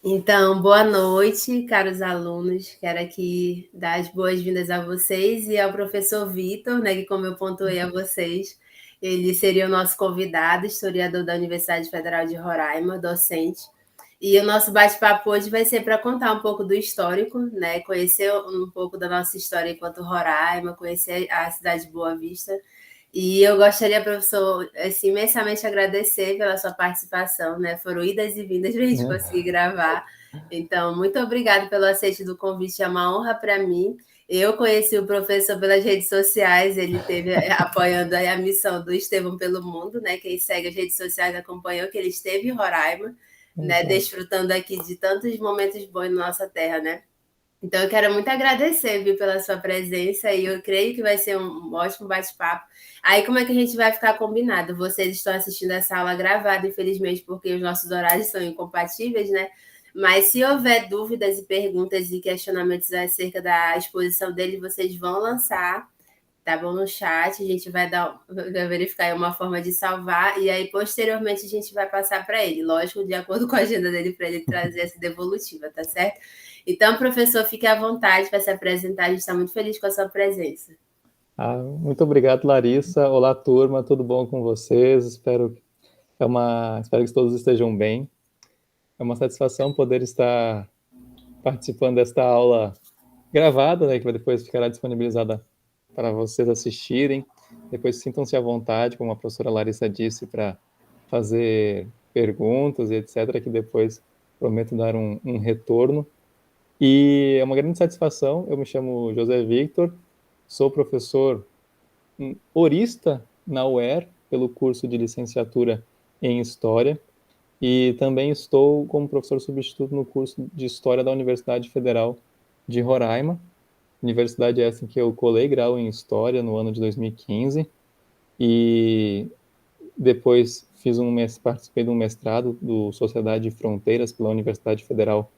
Então, boa noite, caros alunos. Quero aqui dar as boas-vindas a vocês e ao professor Vitor, né, que, como eu pontuei a vocês, ele seria o nosso convidado, historiador da Universidade Federal de Roraima, docente. E o nosso bate-papo hoje vai ser para contar um pouco do histórico, né, conhecer um pouco da nossa história enquanto Roraima, conhecer a cidade de Boa Vista. E eu gostaria, professor, assim, imensamente agradecer pela sua participação, né? Foram idas e vindas para a gente conseguir gravar. Então, muito obrigada pelo aceite do convite, é uma honra para mim. Eu conheci o professor pelas redes sociais, ele teve apoiando a missão do Estevão pelo Mundo, né? Quem segue as redes sociais acompanhou que ele esteve em Roraima, né? Exato. Desfrutando aqui de tantos momentos bons na nossa terra, né? Então, eu quero muito agradecer, viu, pela sua presença e eu creio que vai ser um ótimo bate-papo. Aí, como é que a gente vai ficar combinado? Vocês estão assistindo essa aula gravada, infelizmente, porque os nossos horários são incompatíveis, né? Mas se houver dúvidas e perguntas e questionamentos acerca da exposição dele, vocês vão lançar, tá bom? No chat, a gente vai verificar aí uma forma de salvar e aí, posteriormente, a gente vai passar para ele. Lógico, de acordo com a agenda dele, para ele trazer essa devolutiva, tá certo? Então, professor, fique à vontade para se apresentar. A gente está muito feliz com a sua presença. Muito obrigado, Larissa. Olá, turma, tudo bom com vocês? Espero que todos estejam bem. É uma satisfação poder estar participando desta aula gravada, né, que depois ficará disponibilizada para vocês assistirem. Depois sintam-se à vontade, como a professora Larissa disse, para fazer perguntas e etc., que depois prometo dar um retorno. E é uma grande satisfação. Eu me chamo José Victor, sou professor horista na UER, pelo curso de licenciatura em História, e também estou como professor substituto no curso de História da Universidade Federal de Roraima, universidade essa em que eu colei grau em História no ano de 2015, e depois participei de um mestrado do Sociedade de Fronteiras pela Universidade Federal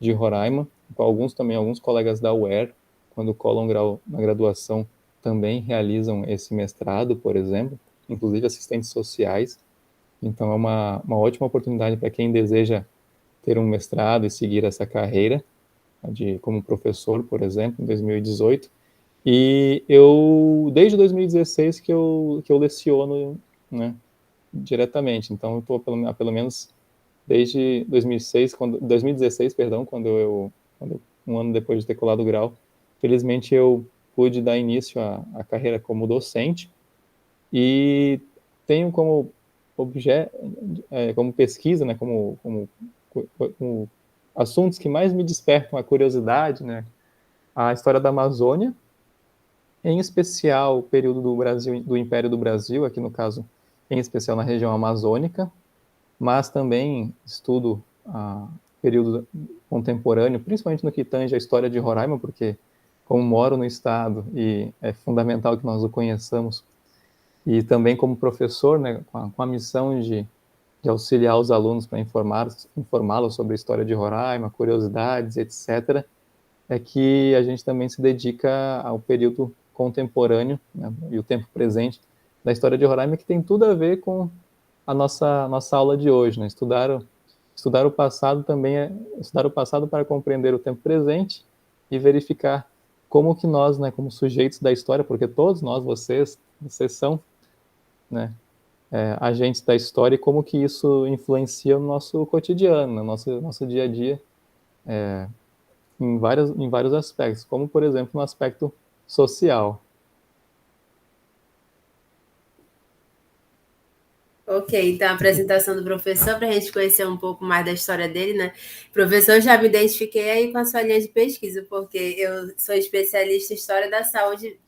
de Roraima, com alguns colegas da UER, quando colam grau na graduação, também realizam esse mestrado, por exemplo, inclusive assistentes sociais. Então, é uma ótima oportunidade para quem deseja ter um mestrado e seguir essa carreira, como professor, por exemplo, em 2018. E desde 2016 que eu leciono, né, diretamente. Então, eu estou pelo menos desde 2016, perdão, um ano depois de ter colado o grau. Felizmente, eu pude dar início à carreira como docente e tenho como objeto, como pesquisa, né, como assuntos que mais me despertam a curiosidade, né, a história da Amazônia, em especial o período do Brasil, do Império do Brasil, aqui no caso, em especial na região amazônica, mas também estudo o período contemporâneo, principalmente no que tange a história de Roraima, porque como moro no estado e é fundamental que nós o conheçamos, e também como professor, né, com a missão de auxiliar os alunos para informá-los sobre a história de Roraima, curiosidades, etc., é que a gente também se dedica ao período contemporâneo, né, e o tempo presente da história de Roraima, que tem tudo a ver com a nossa aula de hoje, né? Estudar o passado também é estudar o passado para compreender o tempo presente e verificar como que nós, né, como sujeitos da história, porque todos nós, vocês são, né, agentes da história e como que isso influencia no nosso cotidiano, no nosso dia a dia, em vários aspectos, como por exemplo no aspecto social. Ok, então a apresentação do professor, para a gente conhecer um pouco mais da história dele, né? Professor, eu já me identifiquei aí com a sua linha de pesquisa, porque eu sou especialista em História da Saúde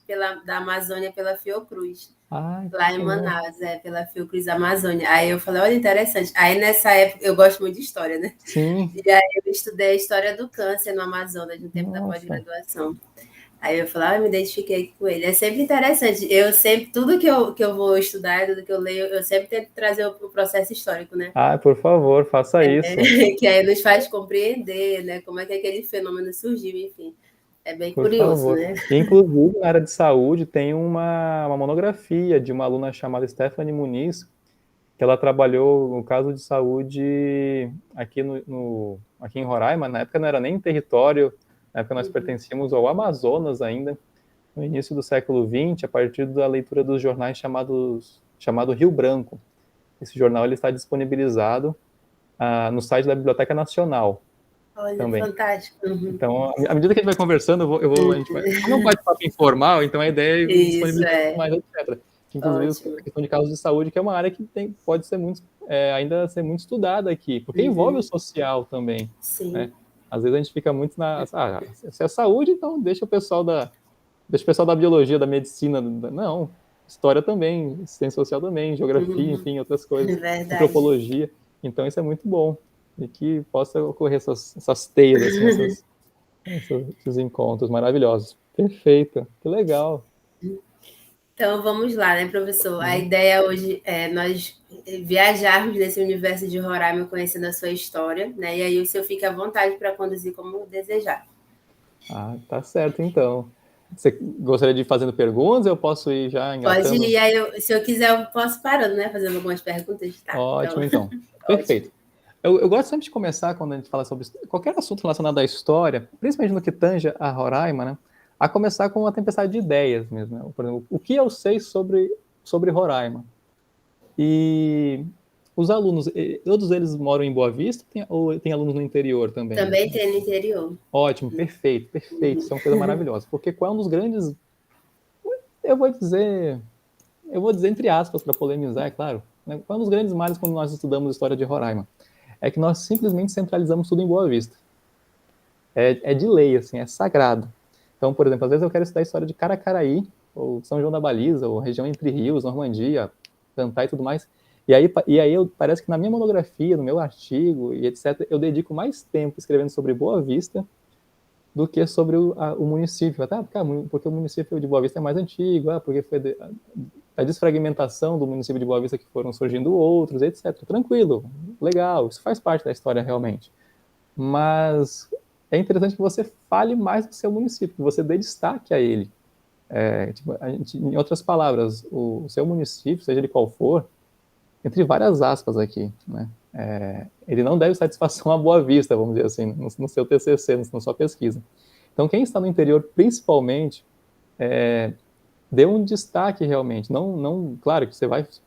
da Amazônia pela Fiocruz, Ah, lá em que legal. Manaus, pela Fiocruz Amazônia. Aí eu falei, olha, interessante. Aí nessa época, eu gosto muito de história, né? Sim, E aí eu estudei a história do câncer no Amazonas, no tempo da nossa. pós-graduação. Aí eu falei, me identifiquei com ele. É sempre interessante. Eu sempre, tudo que eu vou estudar, tudo que eu leio, eu sempre tento trazer o processo histórico, né? Ah, por favor, faça isso. Que aí nos faz compreender, né? Como é que aquele fenômeno surgiu, enfim. É bem Por curioso, favor. né? Inclusive, na área de saúde, tem uma monografia de uma aluna chamada Stephanie Muniz, que ela trabalhou no caso de saúde aqui, aqui em Roraima. Na época não era nem território, na época nós pertencíamos ao Amazonas ainda, no início do século XX, a partir da leitura dos jornais chamado Rio Branco. Esse jornal ele está disponibilizado no site da Biblioteca Nacional. Olha, Também. fantástico. Então, à medida que a gente vai conversando, a gente vai... Como é um bate-papo informal, então a ideia é disponibilizar mais, etc. Inclusive, Ótimo. a questão de casos de saúde, que é uma área que pode ser ainda ser muito estudada aqui, porque envolve o social também. Sim. Né? Às vezes a gente fica muito se é saúde, então deixa o pessoal da biologia, da medicina. Não, história também, ciência social também, geografia, enfim, outras coisas. Verdade. Antropologia. Então, isso é muito bom. E que possa ocorrer essas teias, assim, esses encontros maravilhosos. Perfeito, que legal. Então vamos lá, né, professor? A ideia hoje é nós viajarmos nesse universo de Roraima, conhecendo a sua história, né? E aí o senhor fica à vontade para conduzir como desejar. Tá certo, então. Você gostaria de ir fazendo perguntas? Eu posso ir já engatando? Pode ir, aí se eu quiser, eu posso parando, né? Fazendo algumas perguntas, tá? Ótimo, então. Perfeito. Eu gosto sempre de começar, quando a gente fala sobre qualquer assunto relacionado à história, principalmente no que tange a Roraima, né? A começar com uma tempestade de ideias mesmo. Né? Por exemplo, o que eu sei sobre Roraima? E os alunos, todos eles moram em Boa Vista ou tem alunos no interior também? Também tem no interior. Ótimo, perfeito. Isso é uma coisa maravilhosa. Porque qual é um dos grandes... Eu vou dizer entre aspas, para polemizar, é claro. Qual é um dos grandes males quando nós estudamos história de Roraima? É que nós simplesmente centralizamos tudo em Boa Vista. É de lei, assim, é sagrado. Então, por exemplo, às vezes eu quero estudar a história de Caracaraí, ou São João da Baliza, ou região Entre Rios, Normandia, Cantar e tudo mais. E aí parece que na minha monografia, no meu artigo e etc., eu dedico mais tempo escrevendo sobre Boa Vista do que sobre o município. Até porque o município de Boa Vista é mais antigo, porque foi a desfragmentação do município de Boa Vista que foram surgindo outros, etc. Tranquilo, legal, isso faz parte da história realmente. Mas é interessante que você fale mais do seu município, que você dê destaque a ele. Em outras palavras, o seu município, seja ele qual for, entre várias aspas aqui, né? Ele não deve satisfação à Boa Vista, vamos dizer assim, no seu TCC, na sua pesquisa. Então, quem está no interior, principalmente, dê um destaque realmente. Não, claro que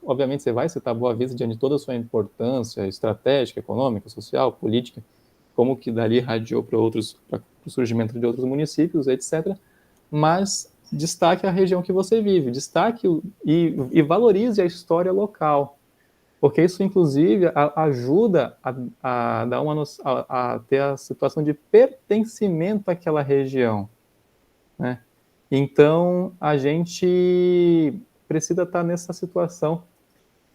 obviamente você vai citar Boa Vista diante de toda a sua importância estratégica, econômica, social, política, como que dali radiou para o surgimento de outros municípios, etc. Mas destaque a região que você vive, destaque e valorize a história local, porque isso, inclusive, ajuda a dar a ter a situação de pertencimento àquela região, né? Então, a gente precisa estar nessa situação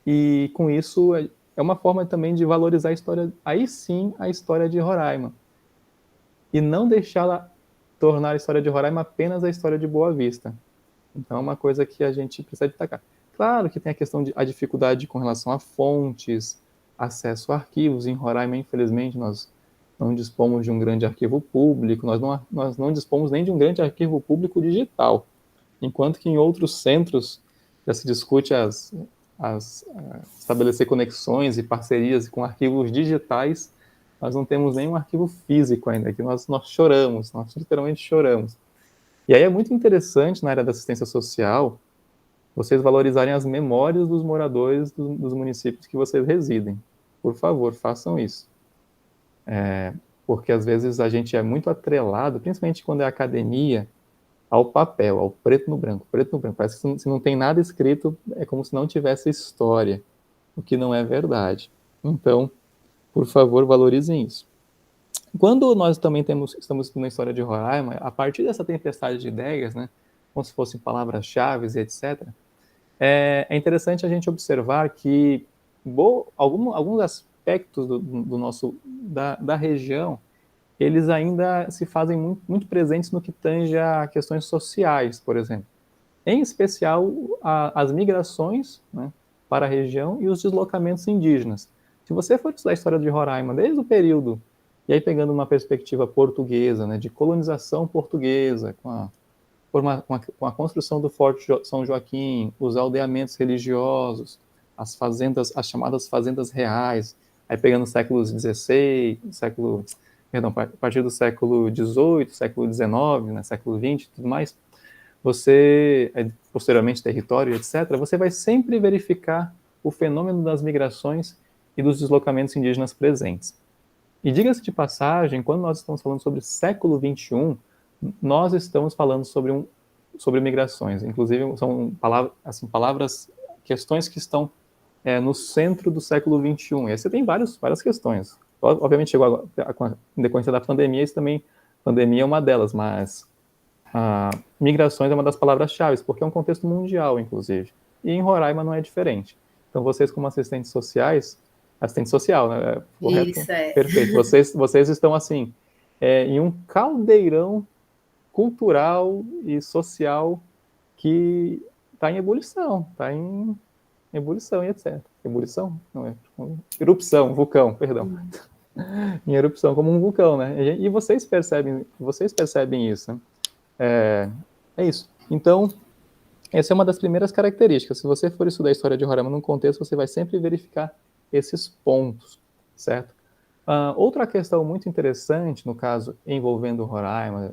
e, com isso, é uma forma também de valorizar a história, aí sim, a história de Roraima, e não deixá-la tornar a história de Roraima apenas a história de Boa Vista. Então, é uma coisa que a gente precisa destacar. Claro que tem a dificuldade com relação a fontes, acesso a arquivos. Em Roraima, infelizmente, nós não dispomos de um grande arquivo público, nós não dispomos nem de um grande arquivo público digital, enquanto que em outros centros já se discute estabelecer conexões e parcerias com arquivos digitais. Nós não temos nenhum arquivo físico ainda, que nós choramos, nós literalmente choramos. E aí é muito interessante, na área da assistência social, vocês valorizarem as memórias dos moradores dos municípios que vocês residem. Por favor, façam isso. Porque às vezes a gente é muito atrelado, principalmente quando é academia, ao papel, ao preto no branco. Preto no branco. Parece que se não tem nada escrito, é como se não tivesse história, o que não é verdade. Então, por favor, valorizem isso. Quando nós também estamos estudando a história de Roraima, a partir dessa tempestade de ideias, né, como se fossem palavras-chave e etc., é interessante a gente observar que alguns aspectos da região, eles ainda se fazem muito, muito presentes no que tange a questões sociais, por exemplo. Em especial, as migrações, né, para a região e os deslocamentos indígenas. Se você for estudar a história de Roraima desde o período, e aí pegando uma perspectiva portuguesa, né, de colonização portuguesa, com a construção do Forte São Joaquim, os aldeamentos religiosos, as fazendas, as chamadas fazendas reais, aí pegando séculos XVI, a partir do século XVIII, século XIX, né, século XX e tudo mais, você, posteriormente território, etc., você vai sempre verificar o fenômeno das migrações e dos deslocamentos indígenas presentes. E diga-se de passagem, quando nós estamos falando sobre século XXI, nós estamos falando sobre migrações. Inclusive, são palavras, questões que estão no centro do século XXI. E aí você tem várias questões. Obviamente, chegou em decorrência da pandemia, isso também, pandemia é uma delas, mas migrações é uma das palavras-chave, porque é um contexto mundial, inclusive. E em Roraima não é diferente. Então, vocês, como assistentes sociais, assistente social, né? Correto? Isso, é. Perfeito. Vocês estão, assim, em um caldeirão cultural e social que está em ebulição, e etc. Ebulição? Não é? Erupção, vulcão, perdão. Em erupção, como um vulcão, né? E vocês percebem isso, né? É isso. Então, essa é uma das primeiras características. Se você for estudar a história de Roraima num contexto, você vai sempre verificar esses pontos, certo? Outra questão muito interessante, no caso, envolvendo Roraima,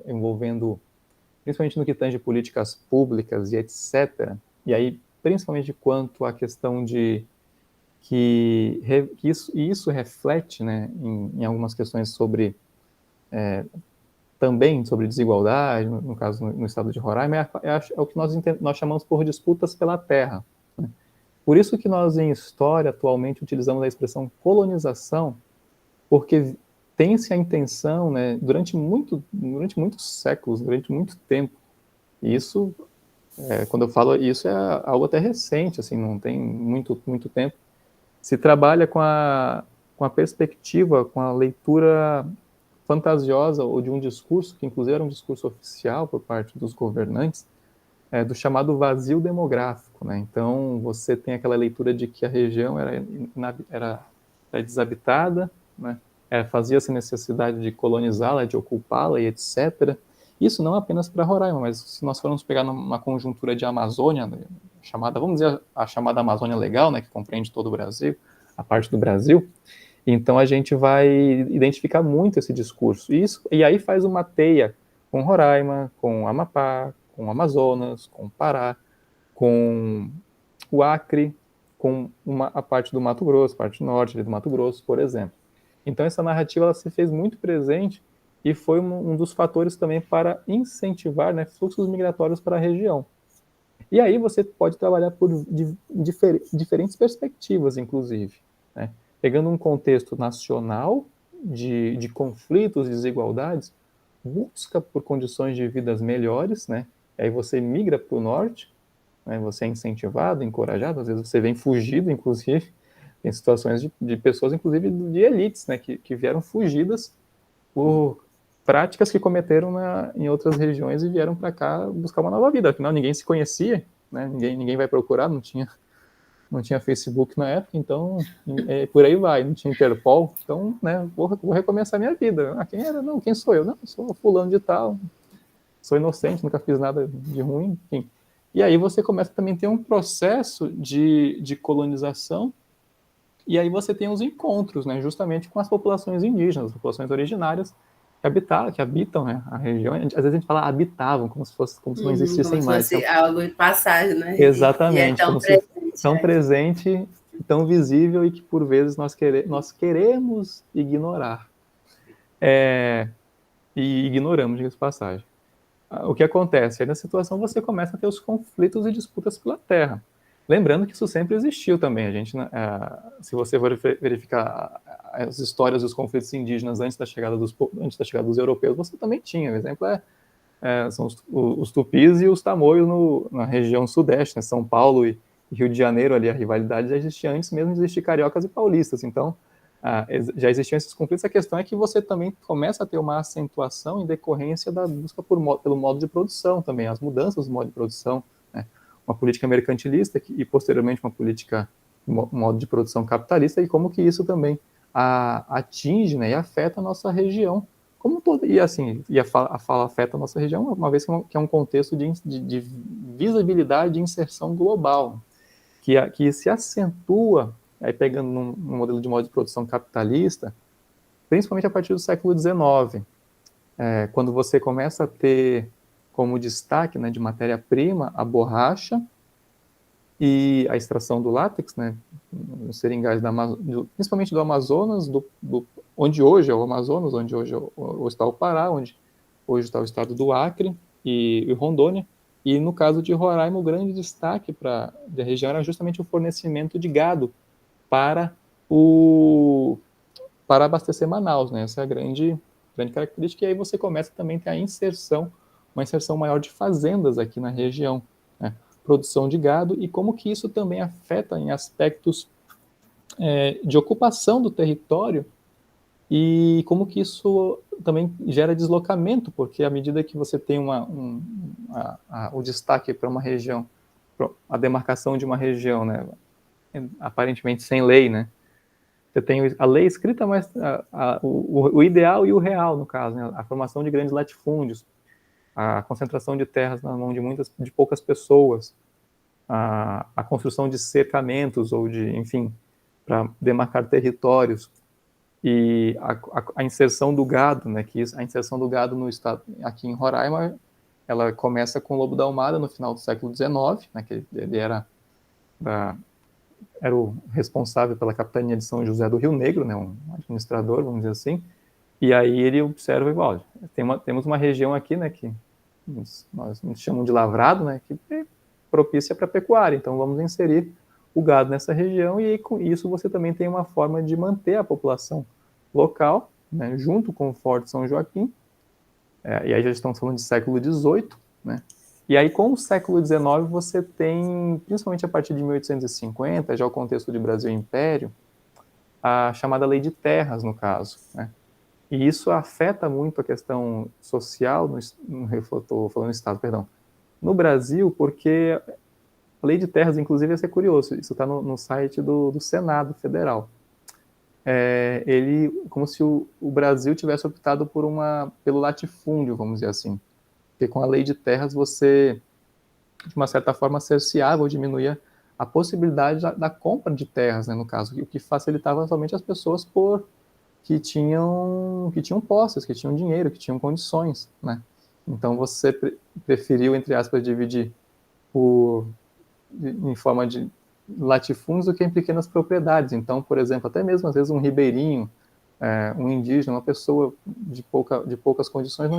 principalmente no que tange políticas públicas e etc., e aí, principalmente quanto à questão de que isso reflete, né, em algumas questões sobre também sobre desigualdade, no caso no estado de Roraima, é o que nós chamamos por disputas pela terra. Né? Por isso que nós, em história, atualmente, utilizamos a expressão colonização, porque tem-se a intenção, né, durante muitos séculos, durante muito tempo, e isso, quando eu falo isso, é algo até recente, assim, não tem muito tempo, se trabalha com a perspectiva, com a leitura fantasiosa ou de um discurso, que inclusive era um discurso oficial por parte dos governantes, do chamado vazio demográfico. Né? Então, você tem aquela leitura de que a região era desabitada, né? Fazia-se necessidade de colonizá-la, de ocupá-la e etc. Isso não apenas para Roraima, mas se nós formos pegar numa conjuntura de Amazônia, né, vamos dizer, a chamada Amazônia Legal, né, que compreende todo o Brasil, a parte do Brasil, então a gente vai identificar muito esse discurso. E aí faz uma teia com Roraima, com Amapá, com Amazonas, com Pará, com o Acre, com a parte do Mato Grosso, a parte norte do Mato Grosso, por exemplo. Então essa narrativa ela se fez muito presente e foi um dos fatores também para incentivar, né, fluxos migratórios para a região. E aí você pode trabalhar por diferentes perspectivas, inclusive, né? Pegando um contexto nacional de conflitos, desigualdades, busca por condições de vidas melhores, né? E aí você migra para o norte, né? Você é incentivado, encorajado, às vezes você vem fugido, inclusive, tem situações de pessoas, inclusive de elites, né? Que vieram fugidas por práticas que cometeram em outras regiões e vieram para cá buscar uma nova vida. Afinal, ninguém se conhecia, né? Ninguém vai procurar, não tinha Facebook na época, então por aí vai, não tinha Interpol, então, né, vou recomeçar minha vida. Quem era? Não, quem sou eu? Não, sou fulano de tal, sou inocente, nunca fiz nada de ruim, enfim. E aí você começa também a ter um processo de colonização, e aí você tem os encontros, né, justamente com as populações indígenas, as populações originárias que habitam, né, a região. Às vezes a gente fala habitavam, como se não existissem Como se mais. fosse Então, algo de passagem, né? E é exatamente, tão como se presente. tão presente, tão visível e que por vezes nós queremos ignorar. E ignoramos, diga-se de passagem. O que acontece? Aí na situação você começa a ter os conflitos e disputas pela terra. Lembrando que isso sempre existiu também. Se você for verificar as histórias dos conflitos indígenas antes da chegada dos europeus, você também tinha. O exemplo são os tupis e os tamoios na região sudeste, né? São Paulo e Rio de Janeiro, ali a rivalidade já existia antes mesmo de existir cariocas e paulistas. Então, já existiam esses conflitos. A questão é que você também começa a ter uma acentuação em decorrência da busca pelo modo de produção também, as mudanças do modo de produção, né? Uma política mercantilista e posteriormente um modo de produção capitalista, e como que isso também atinge, né, e afeta a nossa região como um todo. E assim, a fala afeta a nossa região, uma vez que é um contexto de visibilidade e inserção global, que se acentua, aí pegando num modelo de modo de produção capitalista, principalmente a partir do século XIX, quando você começa a ter como destaque, né, de matéria-prima a borracha e a extração do látex, né, nos seringais principalmente do Amazonas, onde hoje é o Amazonas, onde hoje está o Pará, onde hoje está o estado do Acre e Rondônia. E no caso de Roraima, o grande destaque da região era justamente o fornecimento de gado para abastecer Manaus, né? Essa é a grande característica. E aí você começa também a ter uma inserção maior de fazendas aqui na região, né? Produção de gado, e como que isso também afeta em aspectos de ocupação do território, e como que isso também gera deslocamento, porque à medida que você tem o destaque para uma região, a demarcação de uma região, né, aparentemente sem lei, né, você tem a lei escrita, mas o ideal e o real, no caso, né, a formação de grandes latifúndios, a concentração de terras na mão de poucas pessoas, a construção de cercamentos ou enfim, para demarcar territórios, e a inserção do gado, né, a inserção do gado no estado, aqui em Roraima, ela começa com o Lobo da Almada no final do século XIX, né, que ele era o responsável pela capitania de São José do Rio Negro, né, um administrador, vamos dizer assim, e aí ele observa, olha, temos uma região aqui, né, que nós chamamos de lavrado, né, que é propícia para pecuária, então vamos inserir o gado nessa região, e com isso você também tem uma forma de manter a população local, né, junto com o Forte São Joaquim, e aí já estamos falando de século XVIII, né, e aí com o século XIX você tem, principalmente a partir de 1850, já o contexto de Brasil e Império, a chamada Lei de Terras, no caso, né, e isso afeta muito a questão social, estou falando Estado, perdão, no Brasil, porque a Lei de Terras, inclusive, ia ser curioso, isso está no site do Senado Federal. Como se o Brasil tivesse optado pelo latifúndio, vamos dizer assim. Porque com a Lei de Terras você, de uma certa forma, cerceava ou diminuía a possibilidade da compra de terras, né, no caso, o que facilitava somente as pessoas que tinham posses, que tinham dinheiro, que tinham condições, né? Então você preferiu, entre aspas, dividir em forma de latifúndios do que em pequenas propriedades. Então, por exemplo, até mesmo às vezes um ribeirinho, um indígena, uma pessoa de poucas condições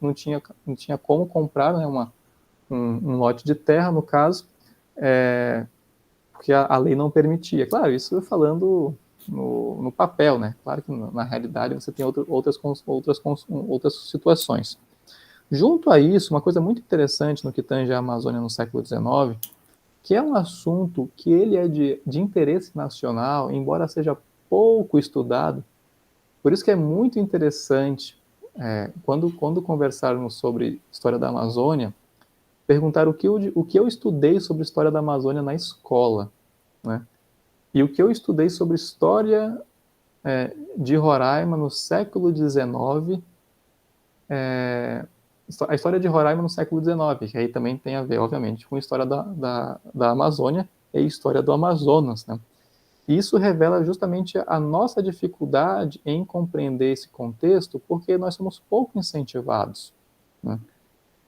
não tinha como comprar, né, um lote de terra, no caso, porque a lei não permitia. Claro, isso falando no papel, né? Claro que na realidade você tem outras situações. Junto a isso, uma coisa muito interessante no que tange a Amazônia no século XIX, que é um assunto que ele é de interesse nacional, embora seja pouco estudado. Por isso que é muito interessante, quando conversarmos sobre história da Amazônia, perguntar o que eu estudei sobre história da Amazônia na escola, né? E o que eu estudei sobre história de Roraima no século XIX, a história de Roraima no século XIX, que aí também tem a ver, obviamente, com a história da Amazônia e a história do Amazonas, né? E isso revela justamente a nossa dificuldade em compreender esse contexto, porque nós somos pouco incentivados, né?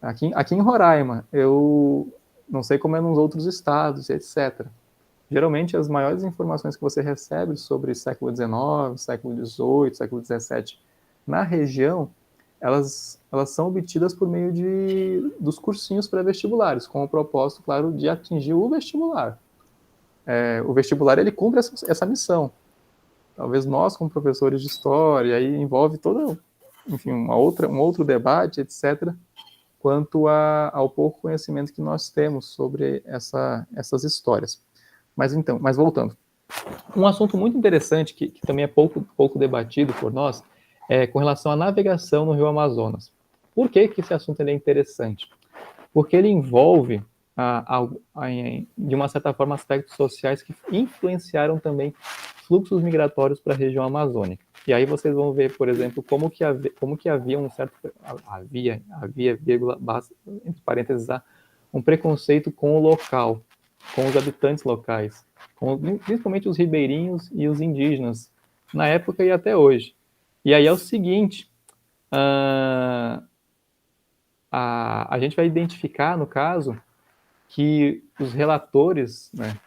Aqui em Roraima, eu não sei como é nos outros estados, etc. Geralmente, as maiores informações que você recebe sobre século XIX, século XVIII, século XVII na região, elas são obtidas por meio dos cursinhos pré-vestibulares, com o propósito, claro, de atingir o vestibular. O vestibular, ele cumpre essa missão. Talvez nós, como professores de história, aí envolve enfim, um outro debate, etc., quanto ao pouco conhecimento que nós temos sobre essas histórias. Mas voltando. Um assunto muito interessante, que também é pouco debatido por nós, é com relação à navegação no Rio Amazonas. Por que esse assunto é interessante? Porque ele envolve, de uma certa forma, aspectos sociais que influenciaram também fluxos migratórios para a região amazônica. E aí vocês vão ver, por exemplo, como que havia um certo... Havia, vírgula, entre parênteses, um preconceito com o local. com os habitantes locais, principalmente os ribeirinhos e os indígenas, na época e até hoje. E aí é o seguinte, a gente vai identificar, no caso, que os relatores, né,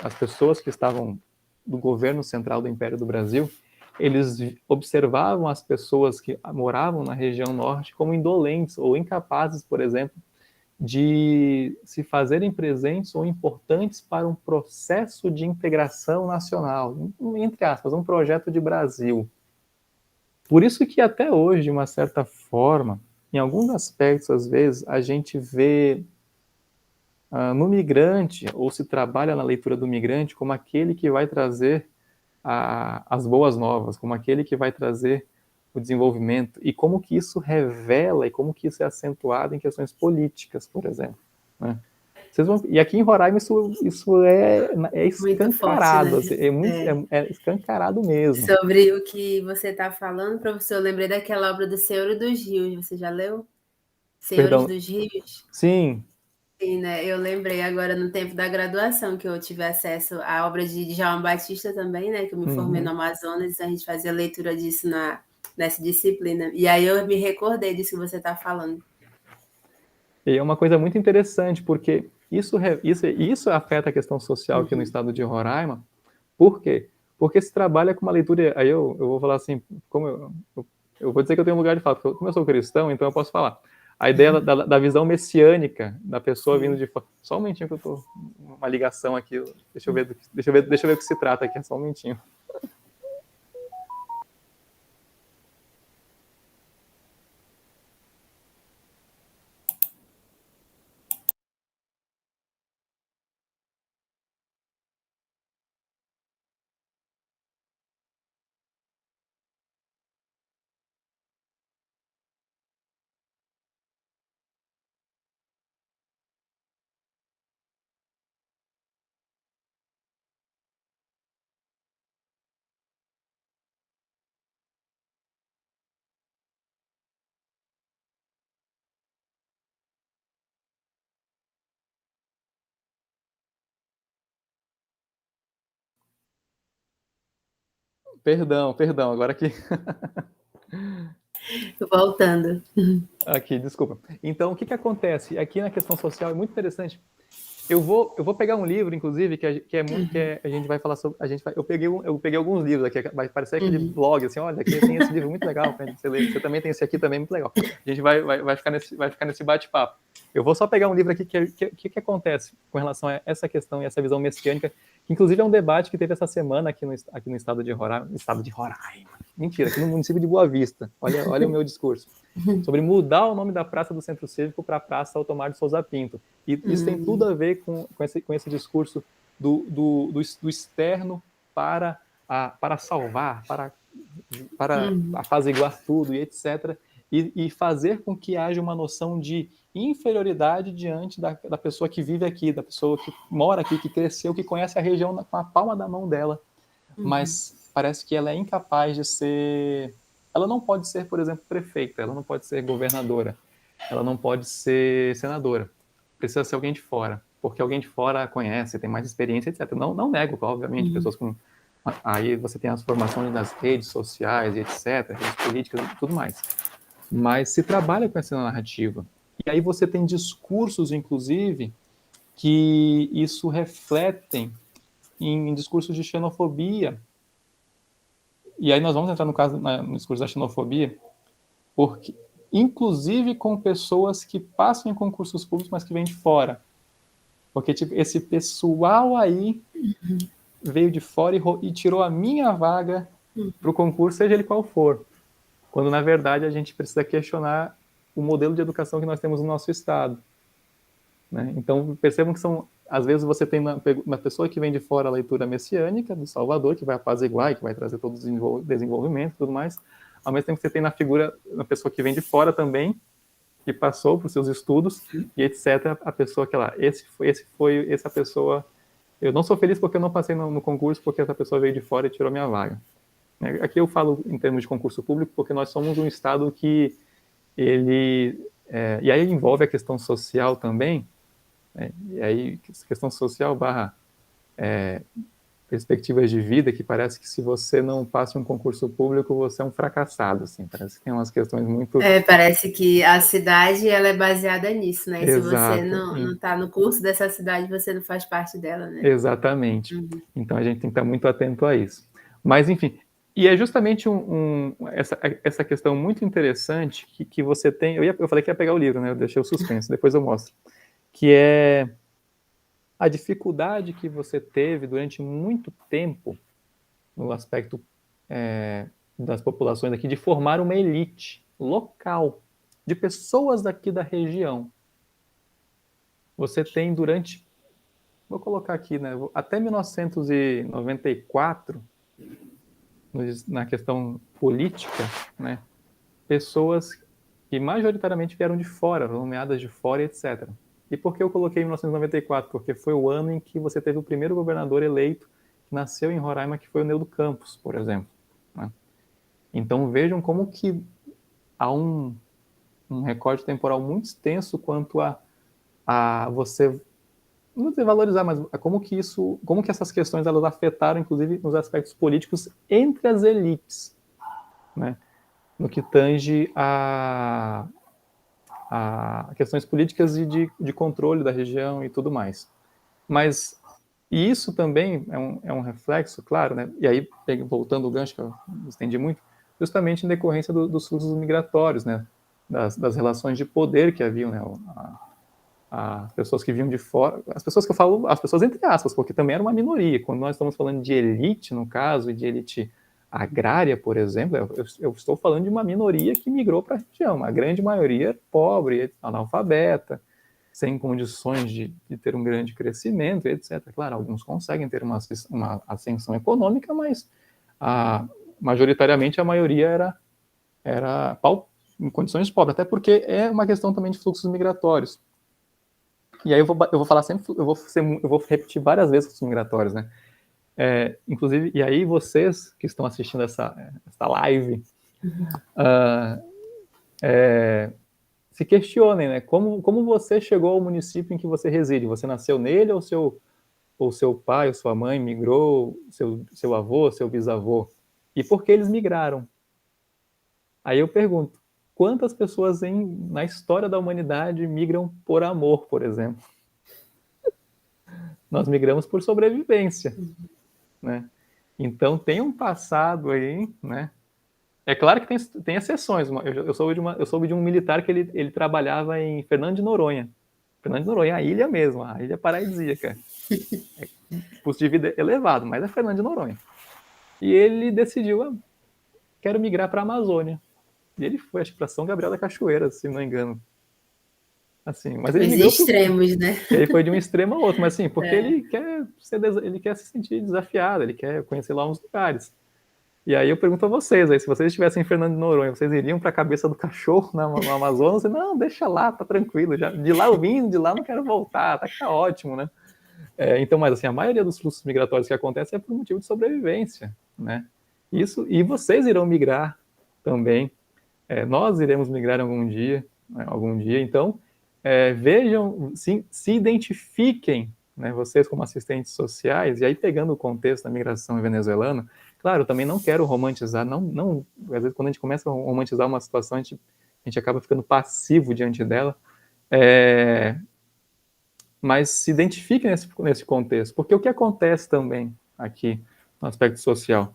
as pessoas que estavam do governo central do Império do Brasil, eles observavam as pessoas que moravam na região norte como indolentes ou incapazes, por exemplo, de se fazerem presentes ou importantes para um processo de integração nacional, entre aspas, um projeto de Brasil. Por isso que até hoje, de uma certa forma, em alguns aspectos, às vezes, a gente vê no migrante, ou se trabalha na leitura do migrante como aquele que vai trazer as boas novas, como aquele que vai trazer o desenvolvimento, e como que isso revela, e como que isso é acentuado em questões políticas, por exemplo. Né? E aqui em Roraima isso é escancarado, muito forte, né? assim, é escancarado mesmo. Sobre o que você está falando, professor, eu lembrei daquela obra do Senhor dos Rios, você já leu? Senhores Perdão, dos Rios? sim. Sim, né? Eu lembrei agora no tempo da graduação que eu tive acesso à obra de Djalma Batista também, né? Que eu me formei no Amazonas, a gente fazia leitura disso nessa disciplina. E aí eu me recordei disso que você está falando. E é uma coisa muito interessante, porque isso afeta a questão social aqui no estado de Roraima. Por quê? Porque se trabalha com uma leitura. Aí eu vou falar assim, eu vou dizer que eu tenho um lugar de fala, porque como eu sou cristão, então eu posso falar. A ideia da visão messiânica da pessoa vindo de fora. Só um momentinho que eu tô. Uma ligação aqui. Deixa eu ver o que se trata aqui, só um momentinho. Perdão, agora aqui. Voltando. Aqui, desculpa. Então, o que acontece? Aqui na questão social é muito interessante. Eu vou pegar um livro, inclusive, a gente vai falar sobre. Eu peguei alguns livros aqui, vai parecer aquele blog, assim, olha, aqui tem esse livro muito legal pra você ler. Você também tem esse aqui também, muito legal. A gente vai ficar nesse bate-papo. Eu vou só pegar um livro aqui que acontece com relação a essa questão e essa visão messiânica, que inclusive é um debate que teve essa semana aqui no estado de Roraima. Mentira, aqui no município de Boa Vista. Olha o meu discurso. Sobre mudar o nome da Praça do Centro Cívico para a Praça Altomar de Souza Pinto. E isso tem tudo a ver com esse discurso do externo para salvar, para apaziguar tudo e etc. E fazer com que haja uma noção de inferioridade diante da pessoa que vive aqui, da pessoa que mora aqui, que cresceu, que conhece a região com a palma da mão dela. Mas parece que ela é incapaz de ser... Ela não pode ser, por exemplo, prefeita, ela não pode ser governadora, ela não pode ser senadora. Precisa ser alguém de fora, porque alguém de fora conhece, tem mais experiência, etc. Não nego, obviamente, pessoas com... Aí você tem as formações das redes sociais e etc., redes políticas e tudo mais. Mas se trabalha com essa narrativa. E aí você tem discursos, inclusive, que isso refletem em discursos de xenofobia. E aí nós vamos entrar no caso no discurso da xenofobia, porque inclusive com pessoas que passam em concursos públicos, mas que vêm de fora. Porque tipo, esse pessoal aí veio de fora e tirou a minha vaga para o concurso, seja ele qual for. Quando, na verdade, a gente precisa questionar o modelo de educação que nós temos no nosso estado. Né? Então, percebam que às vezes você tem uma pessoa que vem de fora a leitura messiânica do Salvador, que vai apaziguar, que vai trazer todo o desenvolvimento e tudo mais, ao mesmo tempo que você tem na figura uma pessoa que vem de fora também, que passou por seus estudos, e etc., a pessoa que lá, essa pessoa, eu não sou feliz porque eu não passei no concurso, porque essa pessoa veio de fora e tirou minha vaga. Aqui eu falo em termos de concurso público, porque nós somos um estado que e aí envolve a questão social também, né? E aí, questão social barra perspectivas de vida, que parece que se você não passa um concurso público, você é um fracassado, assim, parece que tem umas questões muito... Parece que a cidade ela é baseada nisso, né? E se você Exato, não está no curso dessa cidade, você não faz parte dela, né? exatamente. Então a gente tem que estar muito atento a isso. Mas, enfim, e é justamente essa questão muito interessante que você tem... Eu falei que ia pegar o livro, né? Eu deixei o suspense, depois eu mostro. Que é a dificuldade que você teve durante muito tempo, no aspecto das populações aqui, de formar uma elite local, de pessoas daqui da região. Você tem durante... Vou colocar aqui, né? Até 1994, na questão política, né? Pessoas que majoritariamente vieram de fora, nomeadas de fora, etc. E por que eu coloquei 1994? Porque foi o ano em que você teve o primeiro governador eleito que nasceu em Roraima, que foi o Neudo Campos, por exemplo, né? Então vejam como que há um recorte temporal muito extenso quanto a você, não vou dizer valorizar, mas como que essas questões elas afetaram, inclusive, nos aspectos políticos entre as elites, né? No que tange a questões políticas e de controle da região e tudo mais. Mas e isso também é um reflexo, claro, né? E aí, voltando ao gancho, que eu estendi muito, justamente em decorrência dos fluxos migratórios, né? Das relações de poder que haviam, né? As pessoas que vinham de fora, as pessoas que eu falo, as pessoas entre aspas, porque também era uma minoria. Quando nós estamos falando de elite, no caso, e de elite agrária, por exemplo, eu estou falando de uma minoria que migrou para a região. A grande maioria pobre, analfabeta, sem condições de ter um grande crescimento, etc. Claro, alguns conseguem ter uma ascensão econômica, mas majoritariamente a maioria era em condições pobres, até porque é uma questão também de fluxos migratórios. E aí eu vou falar sempre, eu vou repetir várias vezes fluxos migratórios, né? Inclusive, e aí vocês que estão assistindo essa live, se questionem, né? Como você chegou ao município em que você reside? Você nasceu nele ou seu pai ou sua mãe migrou, seu avô, seu bisavô? E por que eles migraram? Aí eu pergunto, quantas pessoas na história da humanidade migram por amor, por exemplo? Nós migramos por sobrevivência, né? Então tem um passado aí, né? É claro que tem exceções. Eu soube de um militar que ele trabalhava em Fernando de Noronha. Fernando de Noronha, a ilha mesmo, a ilha paradisíaca. Custo de vida elevado, mas é Fernando de Noronha. E ele decidiu, quero migrar para a Amazônia. E ele foi, acho que para São Gabriel da Cachoeira, se não me engano. Assim, mas ele Os migrou extremos, né? ele foi de um extremo ao outro, mas assim, porque ele quer se sentir desafiado, ele quer conhecer lá uns lugares. E aí eu pergunto a vocês, aí, se vocês estivessem em Fernando de Noronha, vocês iriam para a cabeça do cachorro no Amazonas? Não, deixa lá, tá tranquilo, já, de lá eu vim, de lá não quero voltar, tá ótimo, né? Então, mas assim, a maioria dos fluxos migratórios que acontecem é por motivo de sobrevivência, né? Isso, e vocês irão migrar também, nós iremos migrar algum dia, né, então, vejam, se identifiquem, né, vocês como assistentes sociais, e aí pegando o contexto da migração venezuelana, claro, eu também não quero romantizar, às vezes quando a gente começa a romantizar uma situação, a gente acaba ficando passivo diante dela, mas se identifiquem nesse contexto, porque o que acontece também aqui no aspecto social?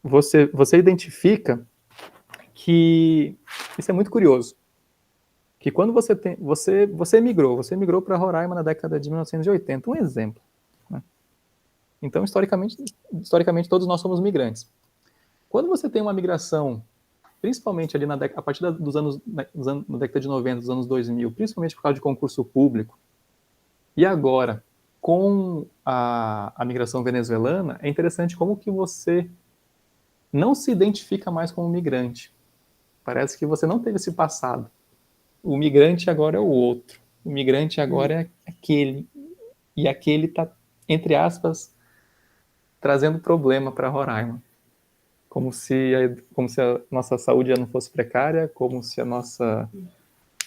Você identifica que isso é muito curioso, que quando você migrou para Roraima na década de 1980, um exemplo, né? Então, historicamente todos nós somos migrantes. Quando você tem uma migração, principalmente ali a partir dos anos, na década de 90, dos anos 2000, principalmente por causa de concurso público, e agora, com a migração venezuelana, é interessante como que você não se identifica mais como migrante. Parece que você não teve esse passado. O migrante agora é o outro. O migrante agora é aquele. E aquele está, entre aspas, trazendo problema para Roraima. Como se a nossa saúde já não fosse precária, como se a nossa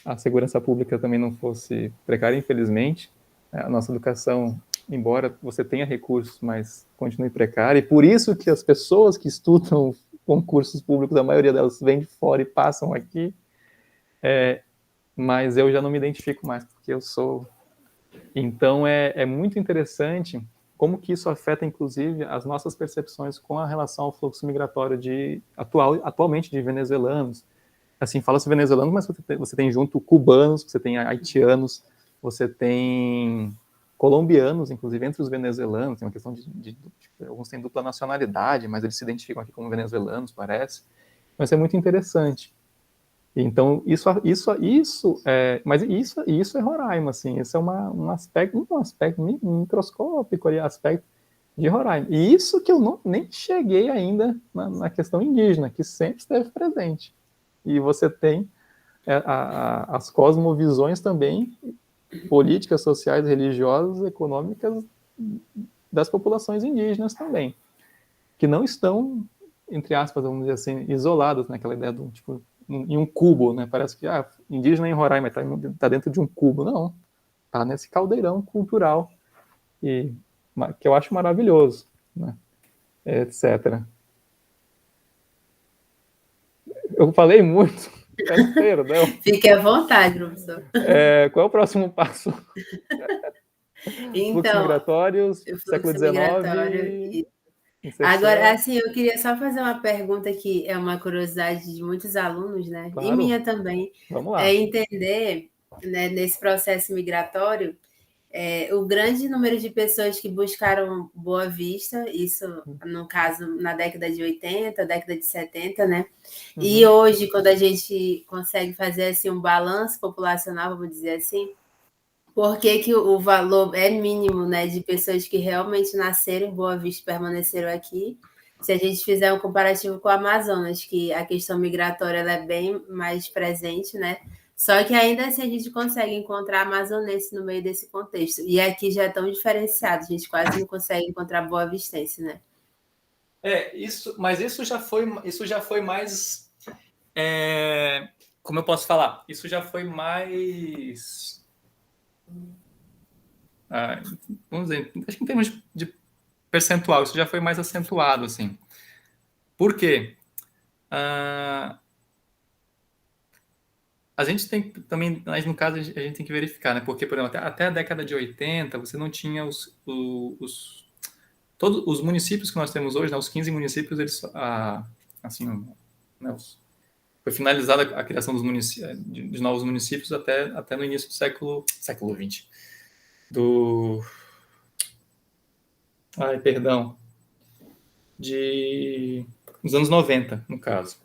a segurança pública também não fosse precária, infelizmente. A nossa educação, embora você tenha recursos, mas continue precária, e por isso que as pessoas que estudam concursos públicos, a maioria delas vem de fora e passam aqui, mas eu já não me identifico mais, porque eu sou... Então, é muito interessante como que isso afeta, inclusive, as nossas percepções com a relação ao fluxo migratório atualmente de venezuelanos. Assim, fala-se venezuelanos, mas você tem junto cubanos, você tem haitianos, você tem colombianos, inclusive entre os venezuelanos, tem uma questão alguns têm dupla nacionalidade, mas eles se identificam aqui como venezuelanos, parece. Mas é muito interessante. Então, isso é Roraima, assim, isso é um aspecto microscópico ali, aspecto de Roraima. E isso que eu nem cheguei ainda na questão indígena, que sempre esteve presente. E você tem as cosmovisões também, políticas, sociais, religiosas, econômicas das populações indígenas também, que não estão, entre aspas, vamos dizer assim, isoladas naquela ideia do tipo em um cubo, né? Parece que indígena em Roraima está dentro de um cubo. Não, está nesse caldeirão cultural e que eu acho maravilhoso, né? Etc. Eu falei muito, peço perdão. Fique à vontade, professor. Qual é o próximo passo? Fluxos Então, migratórios, o século fluxo migratório. XIX, Agora, inserção. assim, eu queria só fazer uma pergunta que é uma curiosidade de muitos alunos, né? E Claro, minha também, vamos é lá. entender, né, nesse processo migratório, o grande número de pessoas que buscaram Boa Vista, isso no caso na década de 80, década de 70, né? E Uhum. hoje, quando a gente consegue fazer assim, um balanço populacional, vamos dizer assim, por que, que o valor é mínimo, né, de pessoas que realmente nasceram em Boa Vista e permaneceram aqui? Se a gente fizer um comparativo com o Amazonas, que a questão migratória ela é bem mais presente, né? Só que ainda assim a gente consegue encontrar amazonense no meio desse contexto. E aqui já é tão diferenciado, a gente quase não consegue encontrar boa-vistense, né? Mas isso já foi mais, como eu posso falar? Isso já foi mais, vamos dizer, acho que em termos de percentual, isso já foi mais acentuado, assim. Por quê? A gente tem também, mas no caso a gente tem que verificar, né? Porque, por exemplo, até a década de 80, você não tinha todos os municípios que nós temos hoje, né, os 15 municípios, eles, assim, né, foi finalizada a criação de novos municípios até no início do século XX. Dos anos 90, no caso.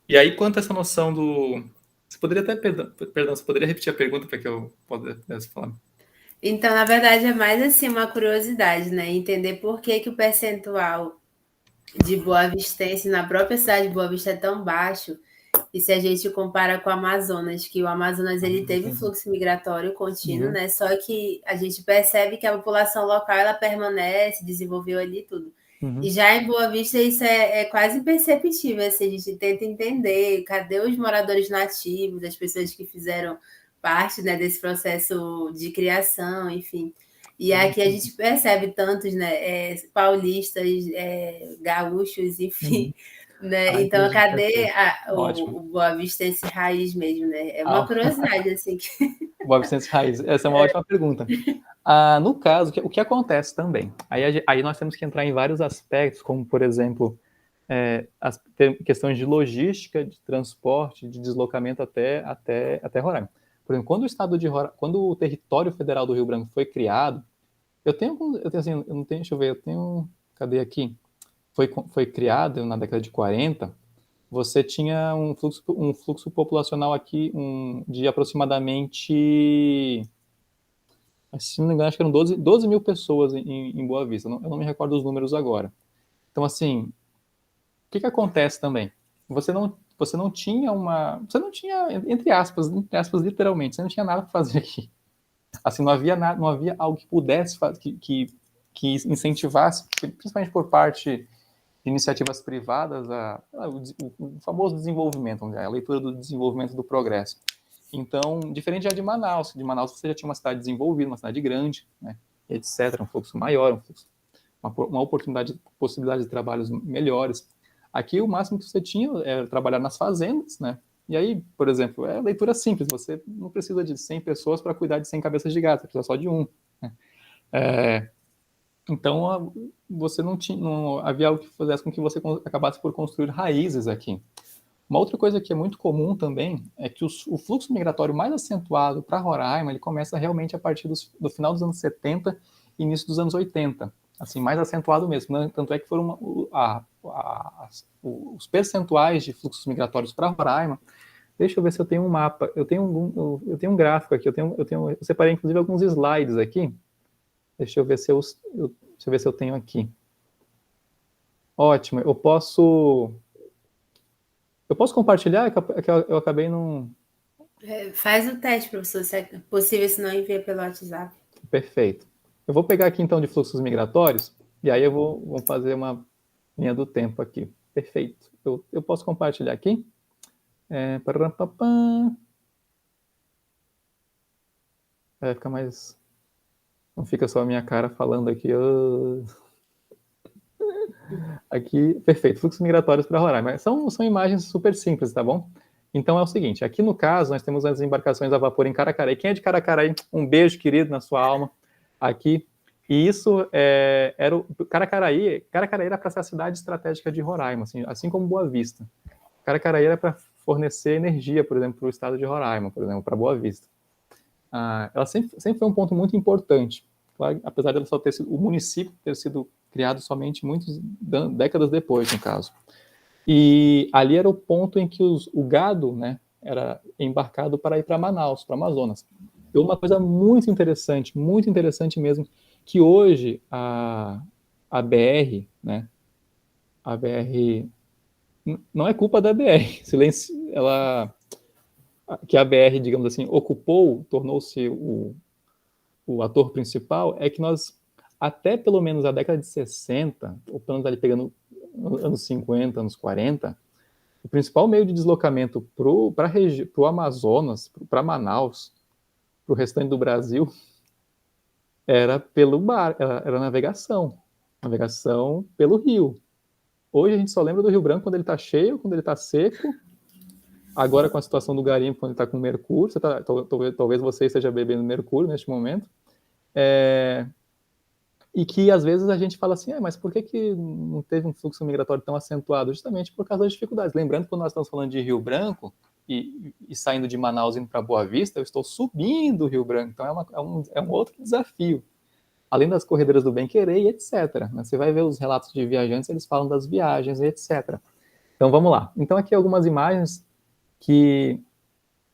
E aí, quanto a essa noção do... Você poderia até, perdão, você poderia repetir a pergunta para que eu pudesse falar? Então, na verdade, é mais assim uma curiosidade, né? Entender por que, que o percentual de boa-vistense na própria cidade de Boa Vista é tão baixo. E se a gente compara com o Amazonas, que o Amazonas ele teve fluxo migratório contínuo, né? Só que a gente percebe que a população local ela permanece, desenvolveu ali tudo. E já em Boa Vista isso é quase imperceptível, assim, a gente tenta entender cadê os moradores nativos, as pessoas que fizeram parte, né, desse processo de criação, enfim. E aqui a gente percebe tantos, né, paulistas, gaúchos, enfim, né? Então, Entendi, cadê perfeito. Ótimo. o Boa Vistense raiz mesmo, né? É uma curiosidade, assim. Boa Vicente Raiz, essa é uma ótima pergunta. No caso, o que acontece também? Aí nós temos que entrar em vários aspectos, como, por exemplo, as questões de logística, de transporte, de deslocamento até Roraima. Por exemplo, quando o território federal do Rio Branco foi criado, cadê aqui? Foi criado na década de 40, você tinha um fluxo populacional aqui de aproximadamente, se não me engano, acho que eram 12 mil pessoas em Boa Vista. Eu não me recordo os números agora. Então, assim, o que acontece também? Você não tinha entre aspas, literalmente, você não tinha nada para fazer aqui. Assim, não havia algo que pudesse que incentivasse, principalmente por parte de iniciativas privadas, o famoso desenvolvimento, a leitura do desenvolvimento do progresso. Então, diferente já de Manaus você já tinha uma cidade desenvolvida, uma cidade grande, né, etc., um fluxo maior, uma oportunidade, possibilidade de trabalhos melhores. Aqui, o máximo que você tinha era trabalhar nas fazendas, né, e aí, por exemplo, é leitura simples, você não precisa de 100 pessoas para cuidar de 100 cabeças de gato, você precisa só de um, né. Então, você não havia algo que fizesse com que você acabasse por construir raízes aqui. Uma outra coisa que é muito comum também é que o fluxo migratório mais acentuado para Roraima, ele começa realmente a partir do final dos anos 70 e início dos anos 80, assim, mais acentuado mesmo, né? Tanto é que foram os percentuais de fluxos migratórios para Roraima. Deixa eu ver se eu tenho um mapa, eu tenho um gráfico aqui, eu separei inclusive alguns slides aqui. Deixa eu ver se eu tenho aqui. Ótimo, eu posso compartilhar? É que eu acabei não... Faz o teste, professor, se é possível, senão envia pelo WhatsApp. Perfeito. Eu vou pegar aqui, então, de fluxos migratórios, e aí vou fazer uma linha do tempo aqui. Perfeito. Eu posso compartilhar aqui? Vai ficar mais... Não fica só a minha cara falando aqui. Aqui, perfeito. Fluxos migratórios para Roraima. São imagens super simples, tá bom? Então é o seguinte, aqui no caso nós temos as embarcações a vapor em Caracaraí. Quem é de Caracaraí? Um beijo, querido, na sua alma. Aqui. E isso era o Caracaraí. Caracaraí era para ser a cidade estratégica de Roraima, assim como Boa Vista. Caracaraí era para fornecer energia, por exemplo, para o estado de Roraima, por exemplo, para Boa Vista. Ela sempre foi um ponto muito importante, claro, apesar de ela só ter sido, o município ter sido criado somente muitas décadas depois, no caso. E ali era o ponto em que o gado, né, era embarcado para ir para Manaus, para Amazonas. E uma coisa muito interessante mesmo, que hoje a BR, né, a BR, não é culpa da BR, que a BR, digamos assim, ocupou, tornou-se o ator principal, é que nós, até pelo menos a década de 60, ou pelo menos ali pegando anos 50, anos 40, o principal meio de deslocamento para o Amazonas, para Manaus, para o restante do Brasil, era pelo mar, era navegação pelo rio. Hoje a gente só lembra do Rio Branco quando ele está cheio, quando ele está seco. Agora com a situação do garimpo, quando ele está com mercúrio, talvez você esteja bebendo mercúrio neste momento. E que às vezes a gente fala assim, mas por que não teve um fluxo migratório tão acentuado? Justamente por causa das dificuldades. Lembrando que quando nós estamos falando de Rio Branco e saindo de Manaus indo para Boa Vista, eu estou subindo o Rio Branco, então é um outro desafio. Além das corredeiras do bem-querer e etc. Você vai ver os relatos de viajantes, eles falam das viagens e etc. Então vamos lá. Então aqui algumas imagens que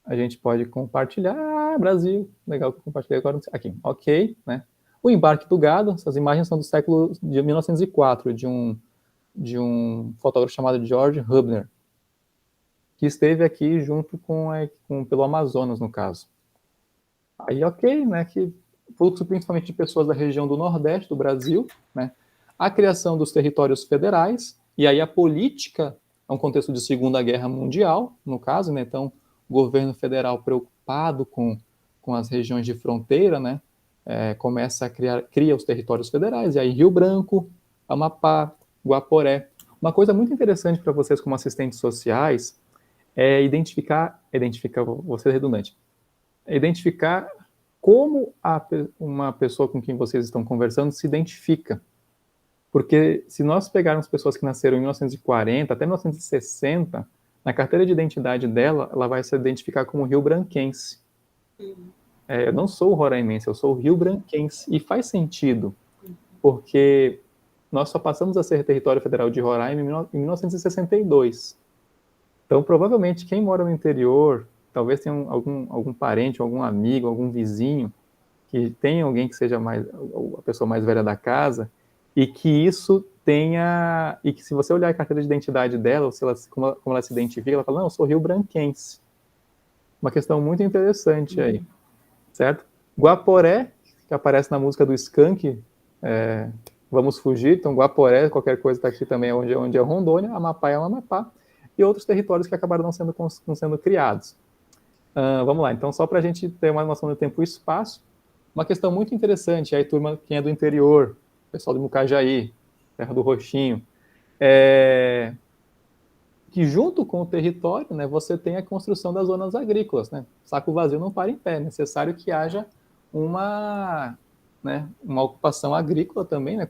a gente pode compartilhar. Brasil, legal que eu compartilhei agora. Aqui, ok, né? O embarque do gado, essas imagens são do século de 1904, de um fotógrafo chamado George Hubner, que esteve aqui junto pelo Amazonas, no caso. Aí, ok, né, que fluxo principalmente de pessoas da região do Nordeste do Brasil, né, a criação dos territórios federais, e aí a política, é um contexto de Segunda Guerra Mundial, no caso, né, então, o governo federal preocupado com as regiões de fronteira, né, começa a cria os territórios federais, e aí Rio Branco, Amapá, Guaporé. Uma coisa muito interessante para vocês como assistentes sociais é vou ser redundante, identificar como uma pessoa com quem vocês estão conversando se identifica. Porque se nós pegarmos pessoas que nasceram em 1940 até 1960, na carteira de identidade dela, ela vai se identificar como rio-branquense. Eu não sou roraimense, eu sou rio-branquense. E faz sentido, porque nós só passamos a ser território federal de Roraima em 1962. Então, provavelmente, quem mora no interior, talvez tenha algum parente, algum amigo, algum vizinho, que tenha alguém que seja a pessoa mais velha da casa, e que isso tenha... E que se você olhar a carteira de identidade dela, ou se como ela se identifica, ela fala, não, eu sou rio-branquense. Uma questão muito interessante aí. Certo? Guaporé, que aparece na música do Skank, Vamos Fugir, então Guaporé, qualquer coisa está aqui também, onde é Rondônia, Amapá é o Amapá, e outros territórios que acabaram não sendo criados. Vamos lá, então só para a gente ter uma noção do tempo e espaço, uma questão muito interessante, aí turma, quem é do interior, pessoal de Mucajaí, terra do Roxinho, que junto com o território, né, você tem a construção das zonas agrícolas, né? Saco vazio não para em pé, é necessário que haja uma, né, uma ocupação agrícola também, né,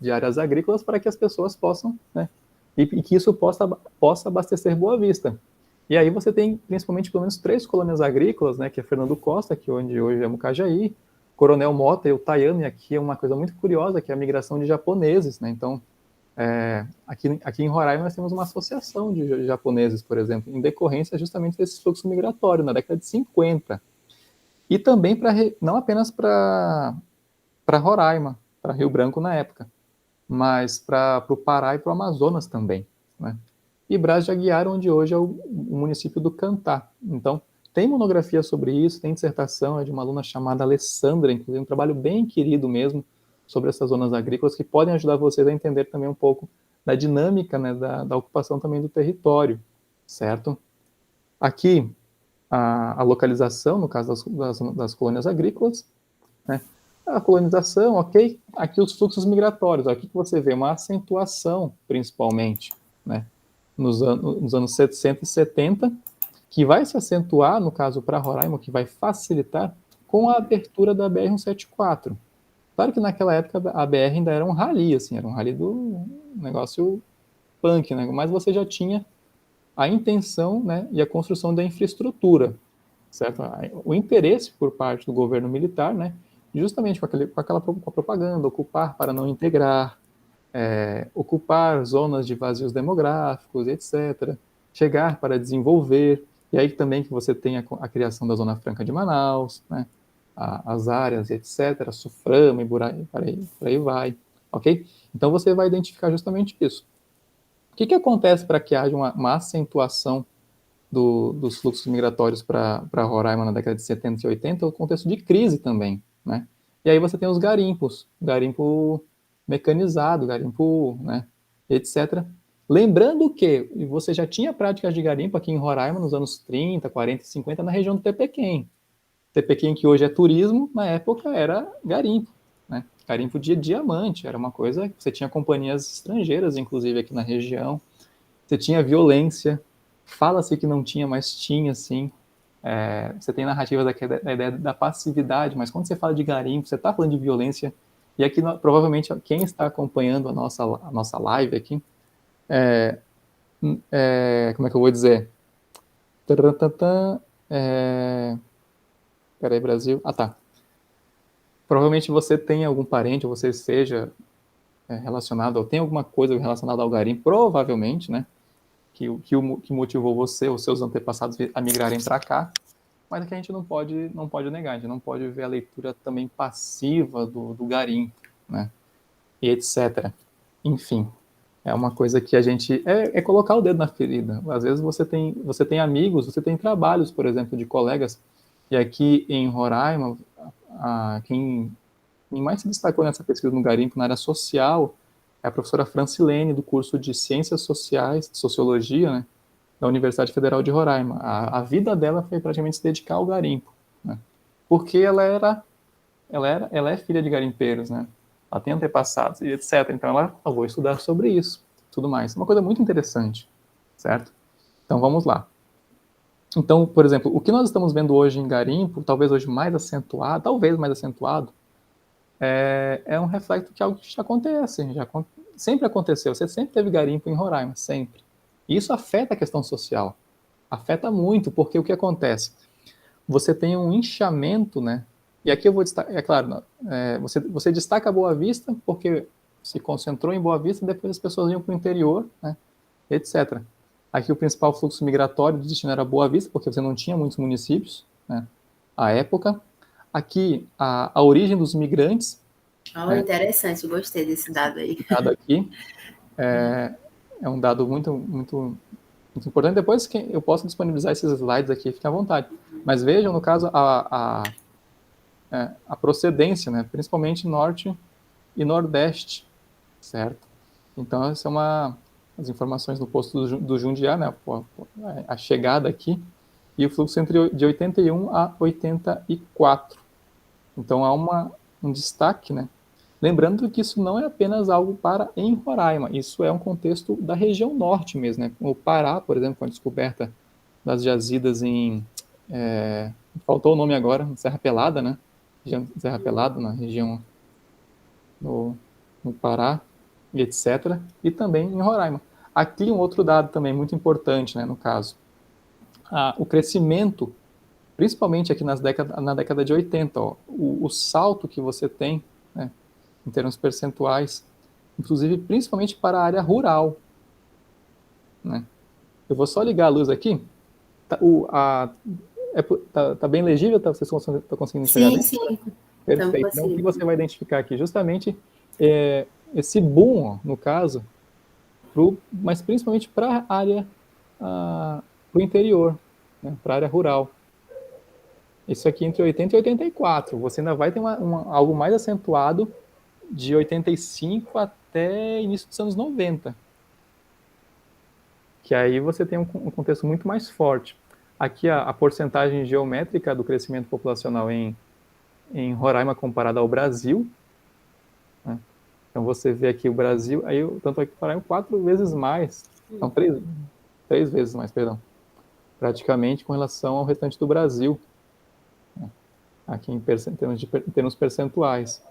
de áreas agrícolas para que as pessoas possam, né, e que isso possa abastecer Boa Vista. E aí você tem principalmente pelo menos 3 colônias agrícolas, né, que é Fernando Costa, que onde hoje é Mucajaí, Coronel Mota e o Tayane, aqui é uma coisa muito curiosa, que é a migração de japoneses, né? Então, aqui em Roraima nós temos uma associação de japoneses, por exemplo, em decorrência justamente desse fluxo migratório na década de 50. E também não apenas para Roraima, para Rio Branco na época, mas para o Pará e para o Amazonas também, né? E Brás de Aguiar, onde hoje é o município do Cantá. Então, tem monografia sobre isso, tem dissertação, é de uma aluna chamada Alessandra, inclusive um trabalho bem querido mesmo, sobre essas zonas agrícolas, que podem ajudar vocês a entender também um pouco da dinâmica, né, da ocupação também do território, certo? Aqui, a localização, no caso das colônias agrícolas, né? A colonização, ok. Aqui os fluxos migratórios, aqui que você vê uma acentuação, principalmente, né? Nos anos 60 e 70, que vai se acentuar, no caso para Roraima, que vai facilitar com a abertura da BR-174. Claro que naquela época a BR ainda era um rally, assim, era um rally do negócio punk, né? Mas você já tinha a intenção, né, e a construção da infraestrutura, certo? O interesse por parte do governo militar, né, justamente com a propaganda, ocupar para não integrar, ocupar zonas de vazios demográficos, etc., chegar para desenvolver, e aí também que você tem a criação da Zona Franca de Manaus, né, as áreas, etc., Suframa e por aí vai, ok? Então você vai identificar justamente isso. O que acontece para que haja uma acentuação dos fluxos migratórios para Roraima na década de 70 e 80, o contexto de crise também, né? E aí você tem os garimpos, garimpo mecanizado, garimpo, né, etc. Lembrando que você já tinha práticas de garimpo aqui em Roraima nos anos 30, 40 e 50 na região do Tepequém. Tepequém, que hoje é turismo, na época era garimpo, né? Garimpo de diamante, era uma coisa que você tinha companhias estrangeiras, inclusive, aqui na região. Você tinha violência, fala-se que não tinha, mas tinha, sim. Você tem narrativa da ideia da passividade, mas quando você fala de garimpo, você está falando de violência. E aqui, provavelmente, quem está acompanhando a nossa live aqui, como é que eu vou dizer? Peraí, Brasil. Ah, tá. Provavelmente você tem algum parente, ou você seja relacionado, ou tem alguma coisa relacionada ao garimpo, provavelmente, né? Que motivou você ou seus antepassados a migrarem para cá, mas que a gente não pode negar, a gente não pode ver a leitura também passiva do garimpo, né? E etc. Enfim, é uma coisa que a gente colocar o dedo na ferida. Às vezes você tem amigos, você tem trabalhos, por exemplo, de colegas, e aqui em Roraima, quem mais se destacou nessa pesquisa no garimpo na área social é a professora Francilene, do curso de Ciências Sociais, Sociologia, né, da Universidade Federal de Roraima. A vida dela foi praticamente se dedicar ao garimpo, né, porque ela é filha de garimpeiros, né, ela tem antepassados e etc. Então ela vou estudar sobre isso, tudo mais. Uma coisa muito interessante, certo? Então vamos lá. Então, por exemplo, o que nós estamos vendo hoje em garimpo, talvez hoje mais acentuado, é um reflexo de algo que já acontece, sempre aconteceu. Você sempre teve garimpo em Roraima, sempre. E isso afeta a questão social. Afeta muito, porque o que acontece? Você tem um inchamento, né? E aqui eu vou destacar, é claro, você destaca Boa Vista, porque se concentrou em Boa Vista, depois as pessoas iam para o interior, né, etc. Aqui o principal fluxo migratório do destino era Boa Vista, porque você não tinha muitos municípios, né, à época. Aqui, a origem dos migrantes. Interessante, gostei desse dado aí. Dado aqui é um dado muito, muito, muito importante. Depois que eu posso disponibilizar esses slides aqui, fique à vontade. Mas vejam, no caso, a procedência, né, principalmente norte e nordeste, certo? Então, essa é as informações no posto do Jundiá, né, a chegada aqui. e o fluxo de 81 a 84. Então há um destaque, né? Lembrando que isso não é apenas algo para em Roraima, isso é um contexto da região norte mesmo, né? O Pará, por exemplo, com a descoberta das jazidas faltou o nome agora, Serra Pelada, né? Serra Pelada, na região no Pará, e etc. E também em Roraima. Aqui um outro dado também muito importante, né, no caso. O crescimento, principalmente aqui na década de 80, ó, o salto que você tem, né, em termos percentuais, inclusive principalmente para a área rural. Né? Eu vou só ligar a luz aqui. Tá bem legível? Vocês estão conseguindo enxergar bem? Sim. Perfeito. Então, o que você vai identificar aqui? Justamente esse boom, ó, no caso, mas principalmente para a área, para o interior, né, para a área rural. Isso aqui entre 80 e 84. Você ainda vai ter algo mais acentuado de 85 até início dos anos 90. Que aí você tem um contexto muito mais forte. Aqui a porcentagem geométrica do crescimento populacional em Roraima comparada ao Brasil. Né? Então você vê aqui o Brasil, aí tanto é que Roraima 4 vezes mais, não, 3 vezes mais, perdão, praticamente com relação ao restante do Brasil, né? Aqui em termos percentuais,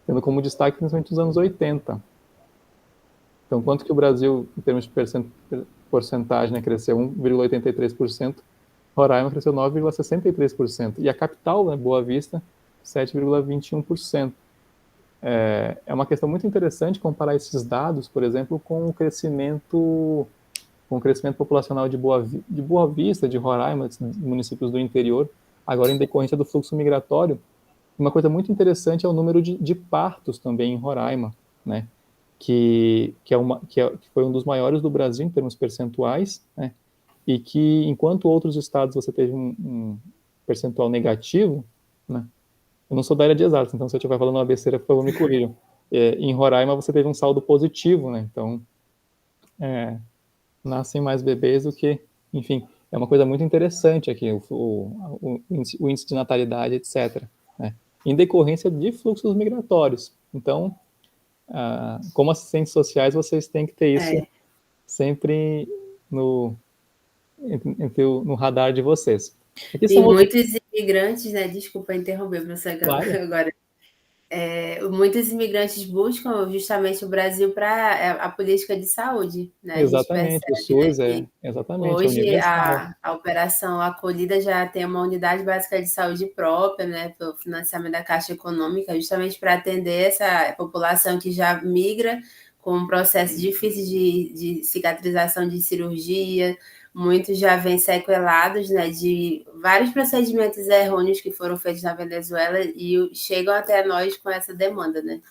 tendo como destaque principalmente os anos 80. Então, quanto que o Brasil, em termos de porcentagem, né, cresceu 1,83%, Roraima cresceu 9,63%, e a capital, né, Boa Vista, 7,21%. É uma questão muito interessante comparar esses dados, por exemplo, com o crescimento populacional de Boa Vista, de Roraima, municípios do interior, agora em decorrência do fluxo migratório. Uma coisa muito interessante é o número de partos também em Roraima, né? Que foi um dos maiores do Brasil em termos percentuais, né? E que, enquanto outros estados você teve um percentual negativo, né? Eu não sou da área de exatas, então se eu estiver falando uma besteira, por favor, me corrijam. Em Roraima você teve um saldo positivo, né? Então, nascem mais bebês do que... Enfim, é uma coisa muito interessante aqui, o índice de natalidade, etc. Né? Em decorrência de fluxos migratórios. Então, como assistentes sociais, vocês têm que ter isso sempre no radar de vocês. Aqui muitos imigrantes, né? Desculpa interromper, professor, claro. Agora. Muitos imigrantes buscam justamente o Brasil para a política de saúde, né? Exatamente, A gente o SUS exatamente, hoje a Operação Acolhida já tem uma unidade básica de saúde própria, né? Pelo financiamento da Caixa Econômica, justamente para atender essa população que já migra com um processo difícil de cicatrização de cirurgia. Muitos já vêm sequelados, né, de vários procedimentos errôneos que foram feitos na Venezuela e chegam até nós com essa demanda, né?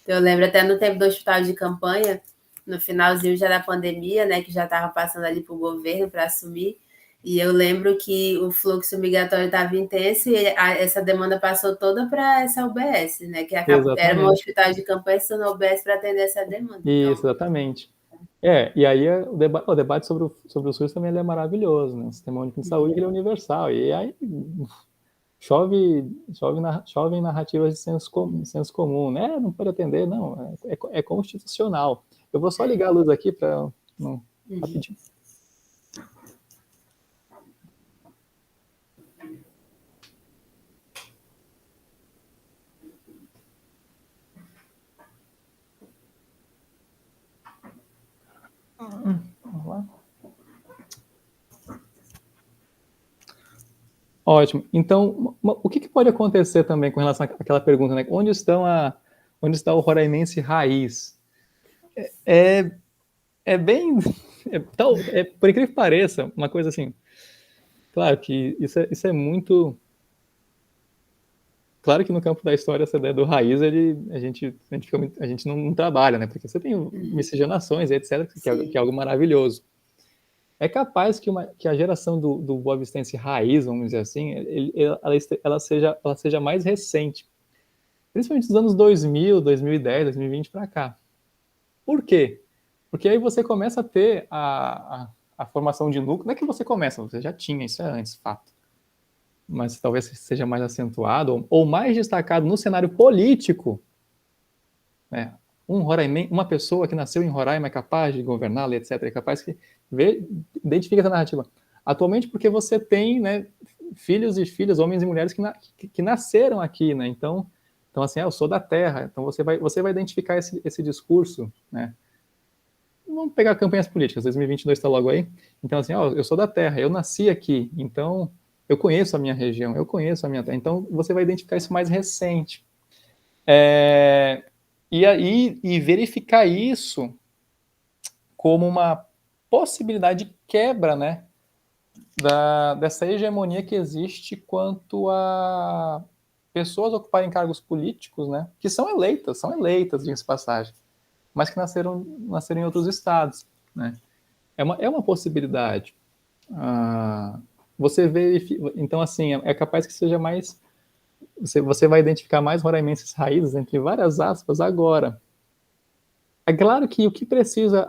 Eu lembro até no tempo do hospital de campanha, no finalzinho já da pandemia, né, que já estava passando ali para o governo para assumir, e eu lembro que o fluxo migratório estava intenso e essa demanda passou toda para essa UBS, né, que era um hospital de campanha, se tornou UBS para atender essa demanda. Isso, exatamente. E aí o debate sobre o SUS também é maravilhoso, né? O Sistema Único de Saúde ele é universal, e aí chovem narrativas de senso comum, né? Não pode atender, não, é constitucional. Eu vou só ligar a luz aqui para rapidinho. Vamos lá. Ótimo. Então, o que pode acontecer também com relação àquela pergunta, né? Onde está o roraimense raiz? Por incrível que pareça, uma coisa assim. Claro que isso é muito... Claro que no campo da história, essa ideia do raiz, a gente não trabalha, né? Porque você tem miscigenações, etc., que é algo maravilhoso. É capaz que a geração do boavistense raiz, vamos dizer assim, ela seja mais recente. Principalmente dos anos 2000, 2010, 2020 para cá. Por quê? Porque aí você começa a ter a formação de núcleo, não é que você começa, você já tinha, isso é antes, fato. Mas talvez seja mais acentuado ou mais destacado no cenário político, né? Uma pessoa que nasceu em Roraima é capaz de governá-la, etc., é capaz que identifica essa narrativa. Atualmente, porque você tem, né, filhos e filhas, homens e mulheres que nasceram aqui, né? Então assim, eu sou da terra. Então você vai identificar esse discurso, né? Vamos pegar campanhas políticas, 2022 está logo aí. Então assim, eu sou da terra, eu nasci aqui, então eu conheço a minha região, eu conheço a minha terra. Então você vai identificar isso mais recente. E verificar isso como uma possibilidade de quebra, né, dessa hegemonia que existe quanto a pessoas ocuparem cargos políticos, né, que são eleitas, diga-se de passagem, mas que nasceram em outros estados, né. É uma possibilidade. Você verifica, então assim, é capaz que seja mais, você vai identificar mais roraimenses raízes, entre várias aspas, agora. É claro que o que precisa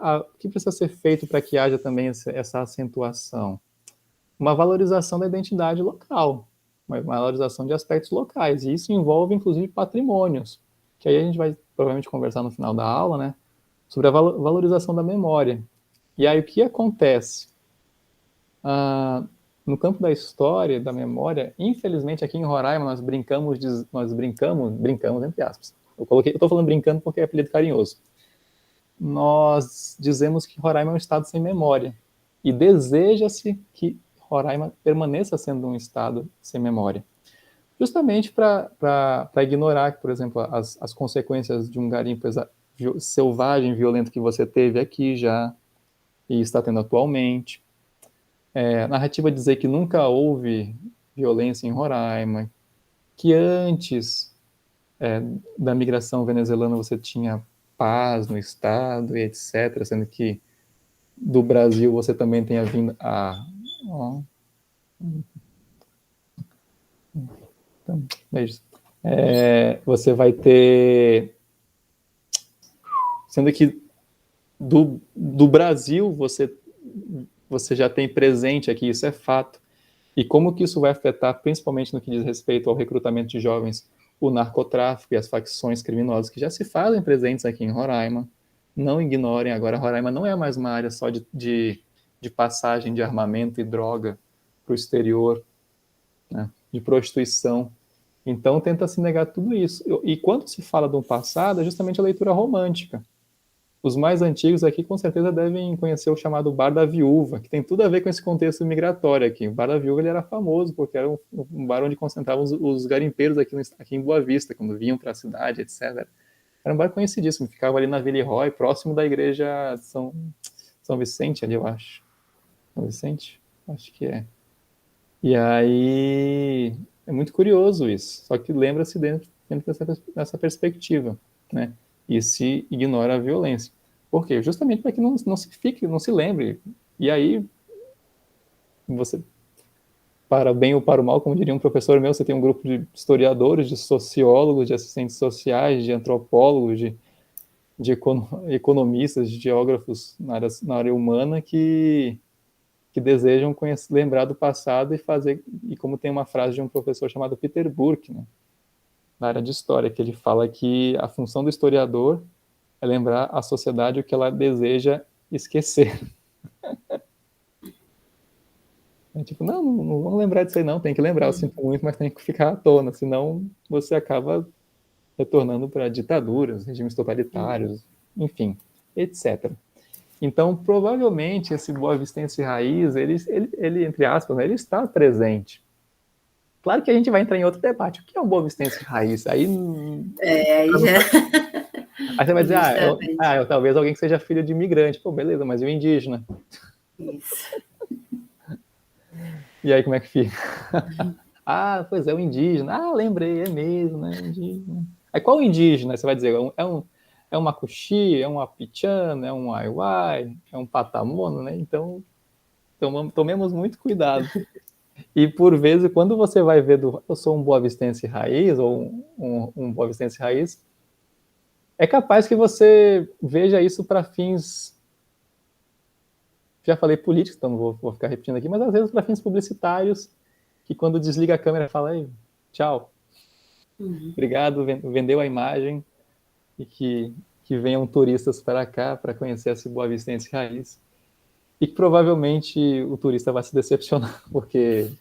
ser feito para que haja também essa acentuação? Uma valorização da identidade local, uma valorização de aspectos locais, e isso envolve, inclusive, patrimônios, que aí a gente vai provavelmente conversar no final da aula, né, sobre a valorização da memória. E aí o que acontece? No campo da história, da memória, infelizmente aqui em Roraima nós brincamos entre aspas. Eu estou falando brincando porque é apelido carinhoso. Nós dizemos que Roraima é um estado sem memória, e deseja-se que Roraima permaneça sendo um estado sem memória, justamente para ignorar, por exemplo, as consequências de um garimpo selvagem, violento que você teve aqui já, e está tendo atualmente. A narrativa dizer que nunca houve violência em Roraima, que antes da migração venezuelana você tinha paz no estado e etc., sendo que do Brasil você também tem vindo então, beijos. Você vai ter, sendo que do Brasil você já tem presente aqui, isso é fato. E como que isso vai afetar, principalmente no que diz respeito ao recrutamento de jovens, o narcotráfico e as facções criminosas que já se fazem presentes aqui em Roraima. Não ignorem, agora Roraima não é mais uma área só de passagem de armamento e droga para o exterior, né, de prostituição. Então tenta se negar tudo isso. E quando se fala do passado, é justamente a leitura romântica. Os mais antigos aqui com certeza devem conhecer o chamado Bar da Viúva, que tem tudo a ver com esse contexto migratório aqui. O Bar da Viúva ele era famoso porque era um bar onde concentravam os garimpeiros aqui em Boa Vista, quando vinham para a cidade, etc. Era um bar conhecidíssimo, ficava ali na Villeroy, próximo da igreja de São Vicente, ali eu acho. São Vicente? Acho que é. E aí é muito curioso isso, só que lembra-se dentro dessa perspectiva, né? E se ignora a violência. Por quê? Justamente para que não se lembre. E aí, você, para o bem ou para o mal, como diria um professor meu, você tem um grupo de historiadores, de sociólogos, de assistentes sociais, de antropólogos, de economistas, de geógrafos na área humana que desejam lembrar do passado e como tem uma frase de um professor chamado Peter Burke, né, na área de história, que ele fala que a função do historiador é lembrar a sociedade o que ela deseja esquecer. Tipo, não vamos lembrar disso aí não, tem que lembrar, eu sinto muito, mas tem que ficar à tona, senão você acaba retornando para ditaduras, regimes totalitários, enfim, etc. Então, provavelmente, esse boavistense raiz, ele entre aspas, né, ele está presente. Claro que a gente vai entrar em outro debate. O que é um boavistense raiz? Aí já... Aí você vai dizer, talvez alguém que seja filho de imigrante. Pô, beleza, mas e o indígena? Isso. E aí, como é que fica? Pois é, o indígena. Lembrei, é mesmo, né? Indígena. Aí qual indígena? Você vai dizer, é um macuxi, é um apichana, é um aiuai, é um patamono, né? Então, tomemos muito cuidado. E por vezes, quando você vai ver eu sou um boavistense raiz, ou um boavistense raiz, é capaz que você veja isso para fins já falei políticos, então não vou ficar repetindo aqui, mas às vezes para fins publicitários, que quando desliga a câmera fala, aí, tchau, obrigado, vendeu a imagem, e que venham turistas para cá para conhecer essa Boa Vistense raiz. E que provavelmente o turista vai se decepcionar, porque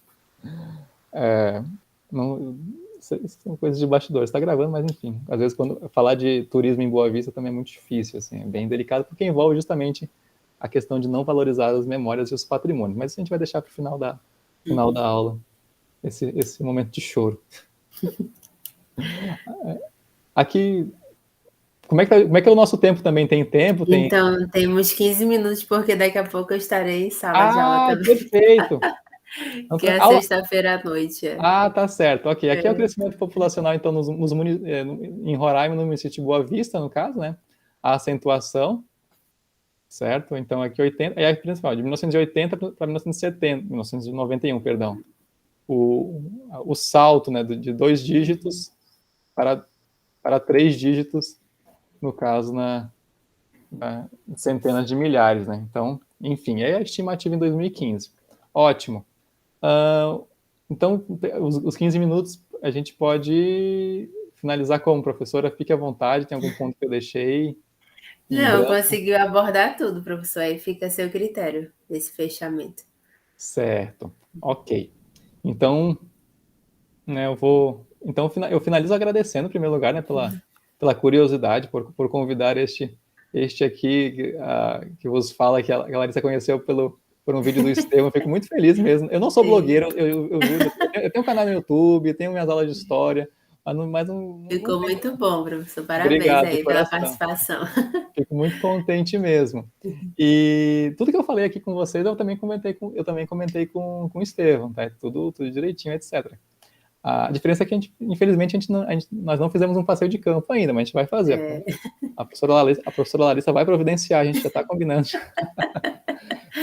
não, isso são coisas de bastidores. Está gravando, mas enfim, às vezes quando falar de turismo em Boa Vista também é muito difícil, assim, é bem delicado, porque envolve justamente a questão de não valorizar as memórias e os patrimônios. Mas isso a gente vai deixar para o final da aula, esse momento de choro. Aqui, como é que é o nosso tempo também? Tem tempo? Então, temos 15 minutos, porque daqui a pouco eu estarei em sala de aula também. Perfeito! Que é sexta-feira à noite. Tá certo. Ok. Aqui é o crescimento populacional, então, em Roraima, no município de Boa Vista, no caso, né? A acentuação, certo? Então, aqui 80, é a principal, de 1980 para 1991, perdão. O salto, né, de 2 dígitos para 3 dígitos, no caso, na centenas de milhares, né? Então, enfim, é a estimativa em 2015. Ótimo. Então, os 15 minutos a gente pode finalizar como, professora? Fique à vontade, tem algum ponto que eu deixei? Não, conseguiu abordar tudo, professor. Aí fica a seu critério desse fechamento. Certo, ok. Então, né, eu finalizo agradecendo, em primeiro lugar, né, pela curiosidade, por convidar este aqui, que vos fala, que a Larissa conheceu por um vídeo do Estevão. Eu fico muito feliz mesmo. Eu não sou blogueiro, eu tenho um canal no YouTube, tenho minhas aulas de história, mas não Ficou muito bom, professor. Parabéns. Obrigado, aí pela participação. Fico muito contente mesmo. E tudo que eu falei aqui com vocês, eu também comentei com o Estevão, tá? Tudo direitinho, etc. A diferença é que, infelizmente, nós não fizemos um passeio de campo ainda, mas a gente vai fazer. A professora Larissa vai providenciar, a gente já está combinando.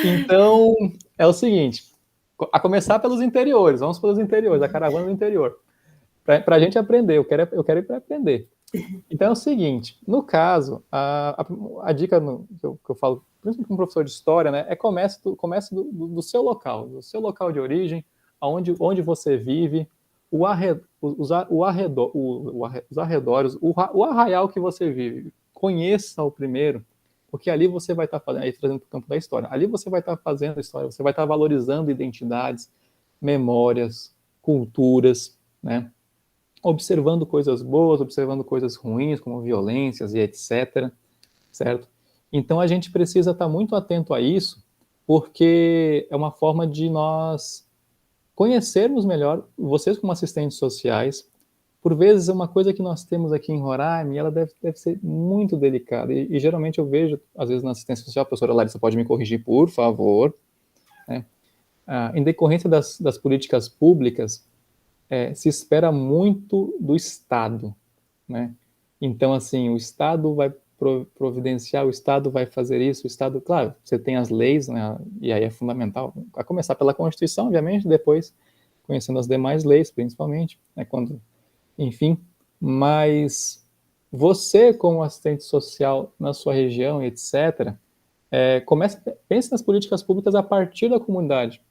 Então, é o seguinte, a começar pelos interiores, vamos pelos interiores, a caravana do interior. Para a gente aprender, eu quero ir para aprender. Então é o seguinte, no caso, a dica que eu falo, principalmente como professor de história, né, é comece do seu local, de origem, onde você vive, os arredores, o arraial que você vive. Conheça-o primeiro, porque ali você vai estar fazendo, aí trazendo para o campo da história, ali você vai estar fazendo história, você vai estar valorizando identidades, memórias, culturas, né? Observando coisas boas, observando coisas ruins, como violências e etc, certo? Então a gente precisa estar muito atento a isso, porque é uma forma de nós conhecermos melhor, vocês como assistentes sociais. Por vezes, uma coisa que nós temos aqui em Roraima, ela deve ser muito delicada, e geralmente eu vejo, às vezes na assistência social, a professora Larissa pode me corrigir, por favor, né? Em decorrência das políticas públicas, se espera muito do Estado, né? Então, assim, o Estado vai providenciar, o Estado vai fazer isso, o Estado, claro, você tem as leis, né, e aí é fundamental, a começar pela Constituição, obviamente, depois conhecendo as demais leis, principalmente, né, enfim, mas você, como assistente social na sua região, etc., pense nas políticas públicas a partir da comunidade,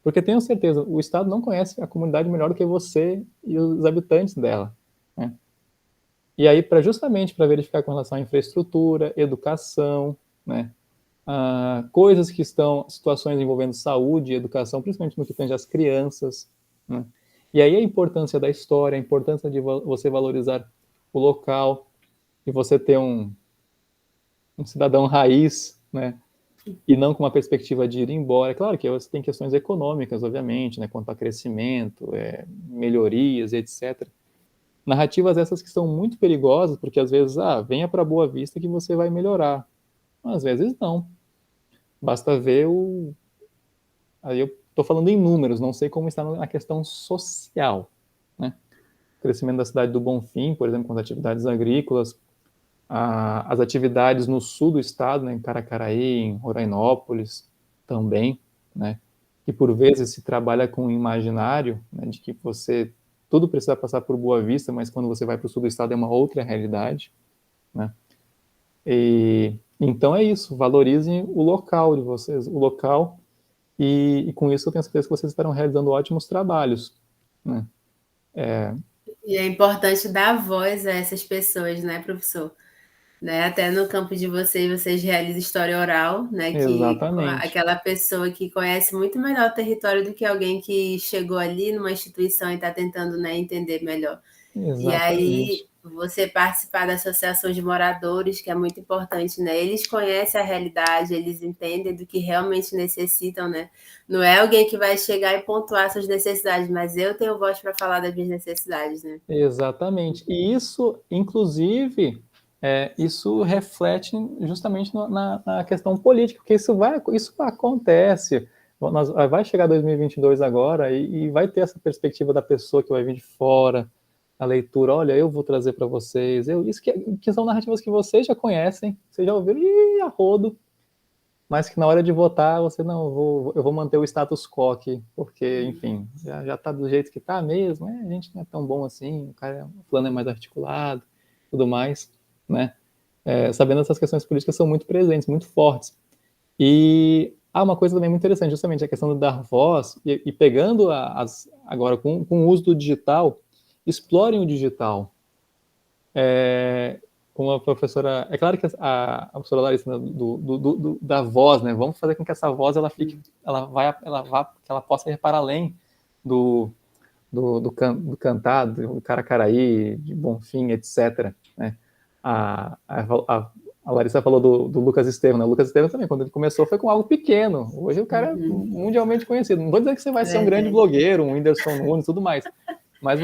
porque tenho certeza, o Estado não conhece a comunidade melhor do que você e os habitantes dela, né? E aí, justamente para verificar com relação à infraestrutura, educação, né? Coisas que situações envolvendo saúde e educação, principalmente no que tange às crianças, né? E aí a importância da história, a importância de você valorizar o local, e você ter um cidadão raiz, né? E não com uma perspectiva de ir embora. Claro que você tem questões econômicas, obviamente, né, quanto a crescimento, melhorias, etc. Narrativas essas que são muito perigosas, porque às vezes, venha para Boa Vista que você vai melhorar. Às vezes não. Basta ver Aí eu estou falando em números, não sei como está na questão social, né? O crescimento da cidade do Bonfim, por exemplo, com as atividades agrícolas, as atividades no sul do estado, né, em Caracaraí, em Rorainópolis também, né, que por vezes se trabalha com o imaginário, né, de que tudo precisa passar por Boa Vista, mas quando você vai para o sul do estado é uma outra realidade, né, e Então é isso, valorizem o local de vocês, o local, e com isso eu tenho certeza que vocês estarão realizando ótimos trabalhos, né? E é importante dar voz a essas pessoas, né, professor? Né? Até no campo de vocês realizam história oral, né? Que Exatamente, aquela pessoa que conhece muito melhor o território do que alguém que chegou ali numa instituição e está tentando, né, entender melhor. E aí, exatamente. você participar da associação de moradores, que é muito importante, né? Eles conhecem a realidade, eles entendem do que realmente necessitam, né? Não é alguém que vai chegar e pontuar suas necessidades, mas eu tenho voz para falar das minhas necessidades, né? Exatamente. E isso, inclusive, isso reflete justamente na questão política, porque isso acontece. Vai chegar 2022 agora e vai ter essa perspectiva da pessoa que vai vir de fora, a leitura, olha, eu vou trazer para vocês, isso que são narrativas que vocês já conhecem, vocês já ouviram, a rodo, mas que na hora de votar, você não, eu vou manter o status quo aqui, porque, enfim, já tá do jeito que tá mesmo, a gente não é tão bom assim, o plano é mais articulado, tudo mais, né? Sabendo essas questões políticas são muito presentes, muito fortes. E uma coisa também muito interessante, justamente a questão de dar voz, e pegando agora com o uso do digital, explorem o digital. Como a professora, é claro que a professora Larissa, né, da voz, né, vamos fazer com que essa voz ela fique, que ela possa ir para além do cantado, do Caracaraí, de Bonfim, etc. Né? A Larissa falou do Lucas Estevam, né? O Lucas Estevam também, quando ele começou, foi com algo pequeno. Hoje o cara é mundialmente conhecido. Não vou dizer que você vai ser um grande blogueiro, um Whindersson Nunes, tudo mais. Mas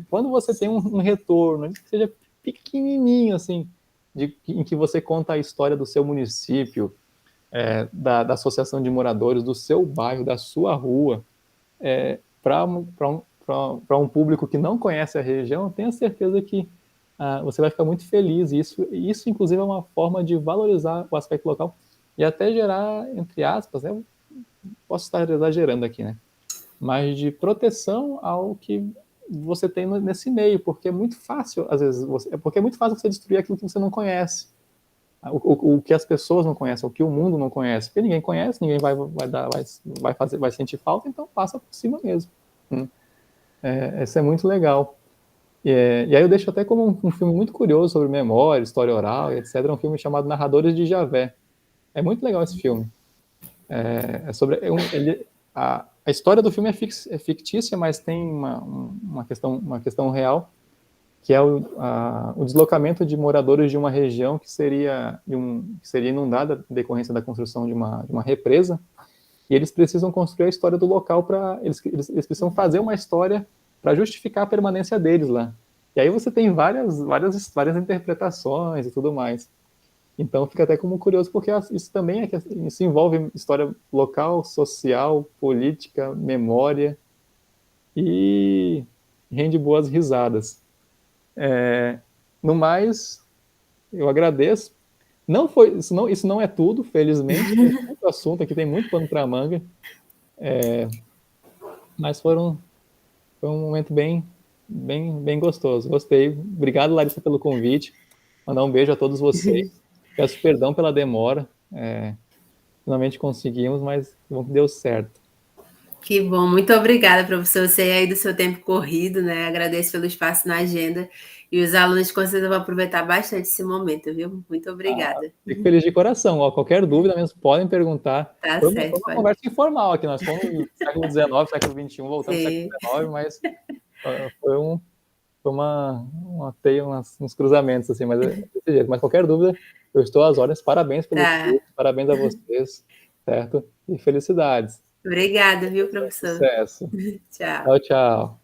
quando você tem um retorno, que seja pequenininho, assim, em que você conta a história do seu município, da associação de moradores, do seu bairro, da sua rua, para um público que não conhece a região, tenha certeza que você vai ficar muito feliz. Isso, inclusive, é uma forma de valorizar o aspecto local e até gerar, entre aspas, né, posso estar exagerando aqui, né, mas de proteção ao que você tem nesse meio, porque é muito fácil, às vezes, porque é muito fácil você destruir aquilo que você não conhece, o que as pessoas não conhecem, o que o mundo não conhece, porque ninguém conhece, ninguém vai sentir falta, então passa por cima mesmo. Isso é muito legal. E aí eu deixo até como um filme muito curioso sobre memória, história oral, etc. É um filme chamado Narradores de Javé. É muito legal esse filme. A história do filme é fictícia, mas tem uma questão real, que é o deslocamento de moradores de uma região que seria inundada em decorrência da construção de uma represa, e eles precisam construir a história do local eles precisam fazer uma história para justificar a permanência deles lá. E aí você tem várias interpretações e tudo mais. Então fica até como curioso, porque isso também isso envolve história local, social, política, memória, e rende boas risadas. No mais, eu agradeço. Isso não é tudo, felizmente. Tem muito assunto aqui, tem muito pano para manga. Mas foi um momento bem, bem, bem gostoso. Gostei. Obrigado, Larissa, pelo convite. Mandar um beijo a todos vocês. Peço perdão pela demora. Finalmente conseguimos, mas deu certo. Que bom, muito obrigada, professor. Eu sei aí do seu tempo corrido, né? Agradeço pelo espaço na agenda. E os alunos com certeza vão aproveitar bastante esse momento, viu? Muito obrigada. Fico feliz de coração. Qualquer dúvida mesmo, podem perguntar. Tá Foi certo. uma conversa informal aqui. Nós fomos no século XIX, século XXI, voltamos ao século XIX, mas foi uma teia, uns cruzamentos, assim, mas desse jeito. Mas qualquer dúvida, eu estou às ordens. Parabéns pelo curso, parabéns a vocês, certo? E felicidades. Obrigada, viu, professor? Sucesso. Tchau. Tchau, tchau.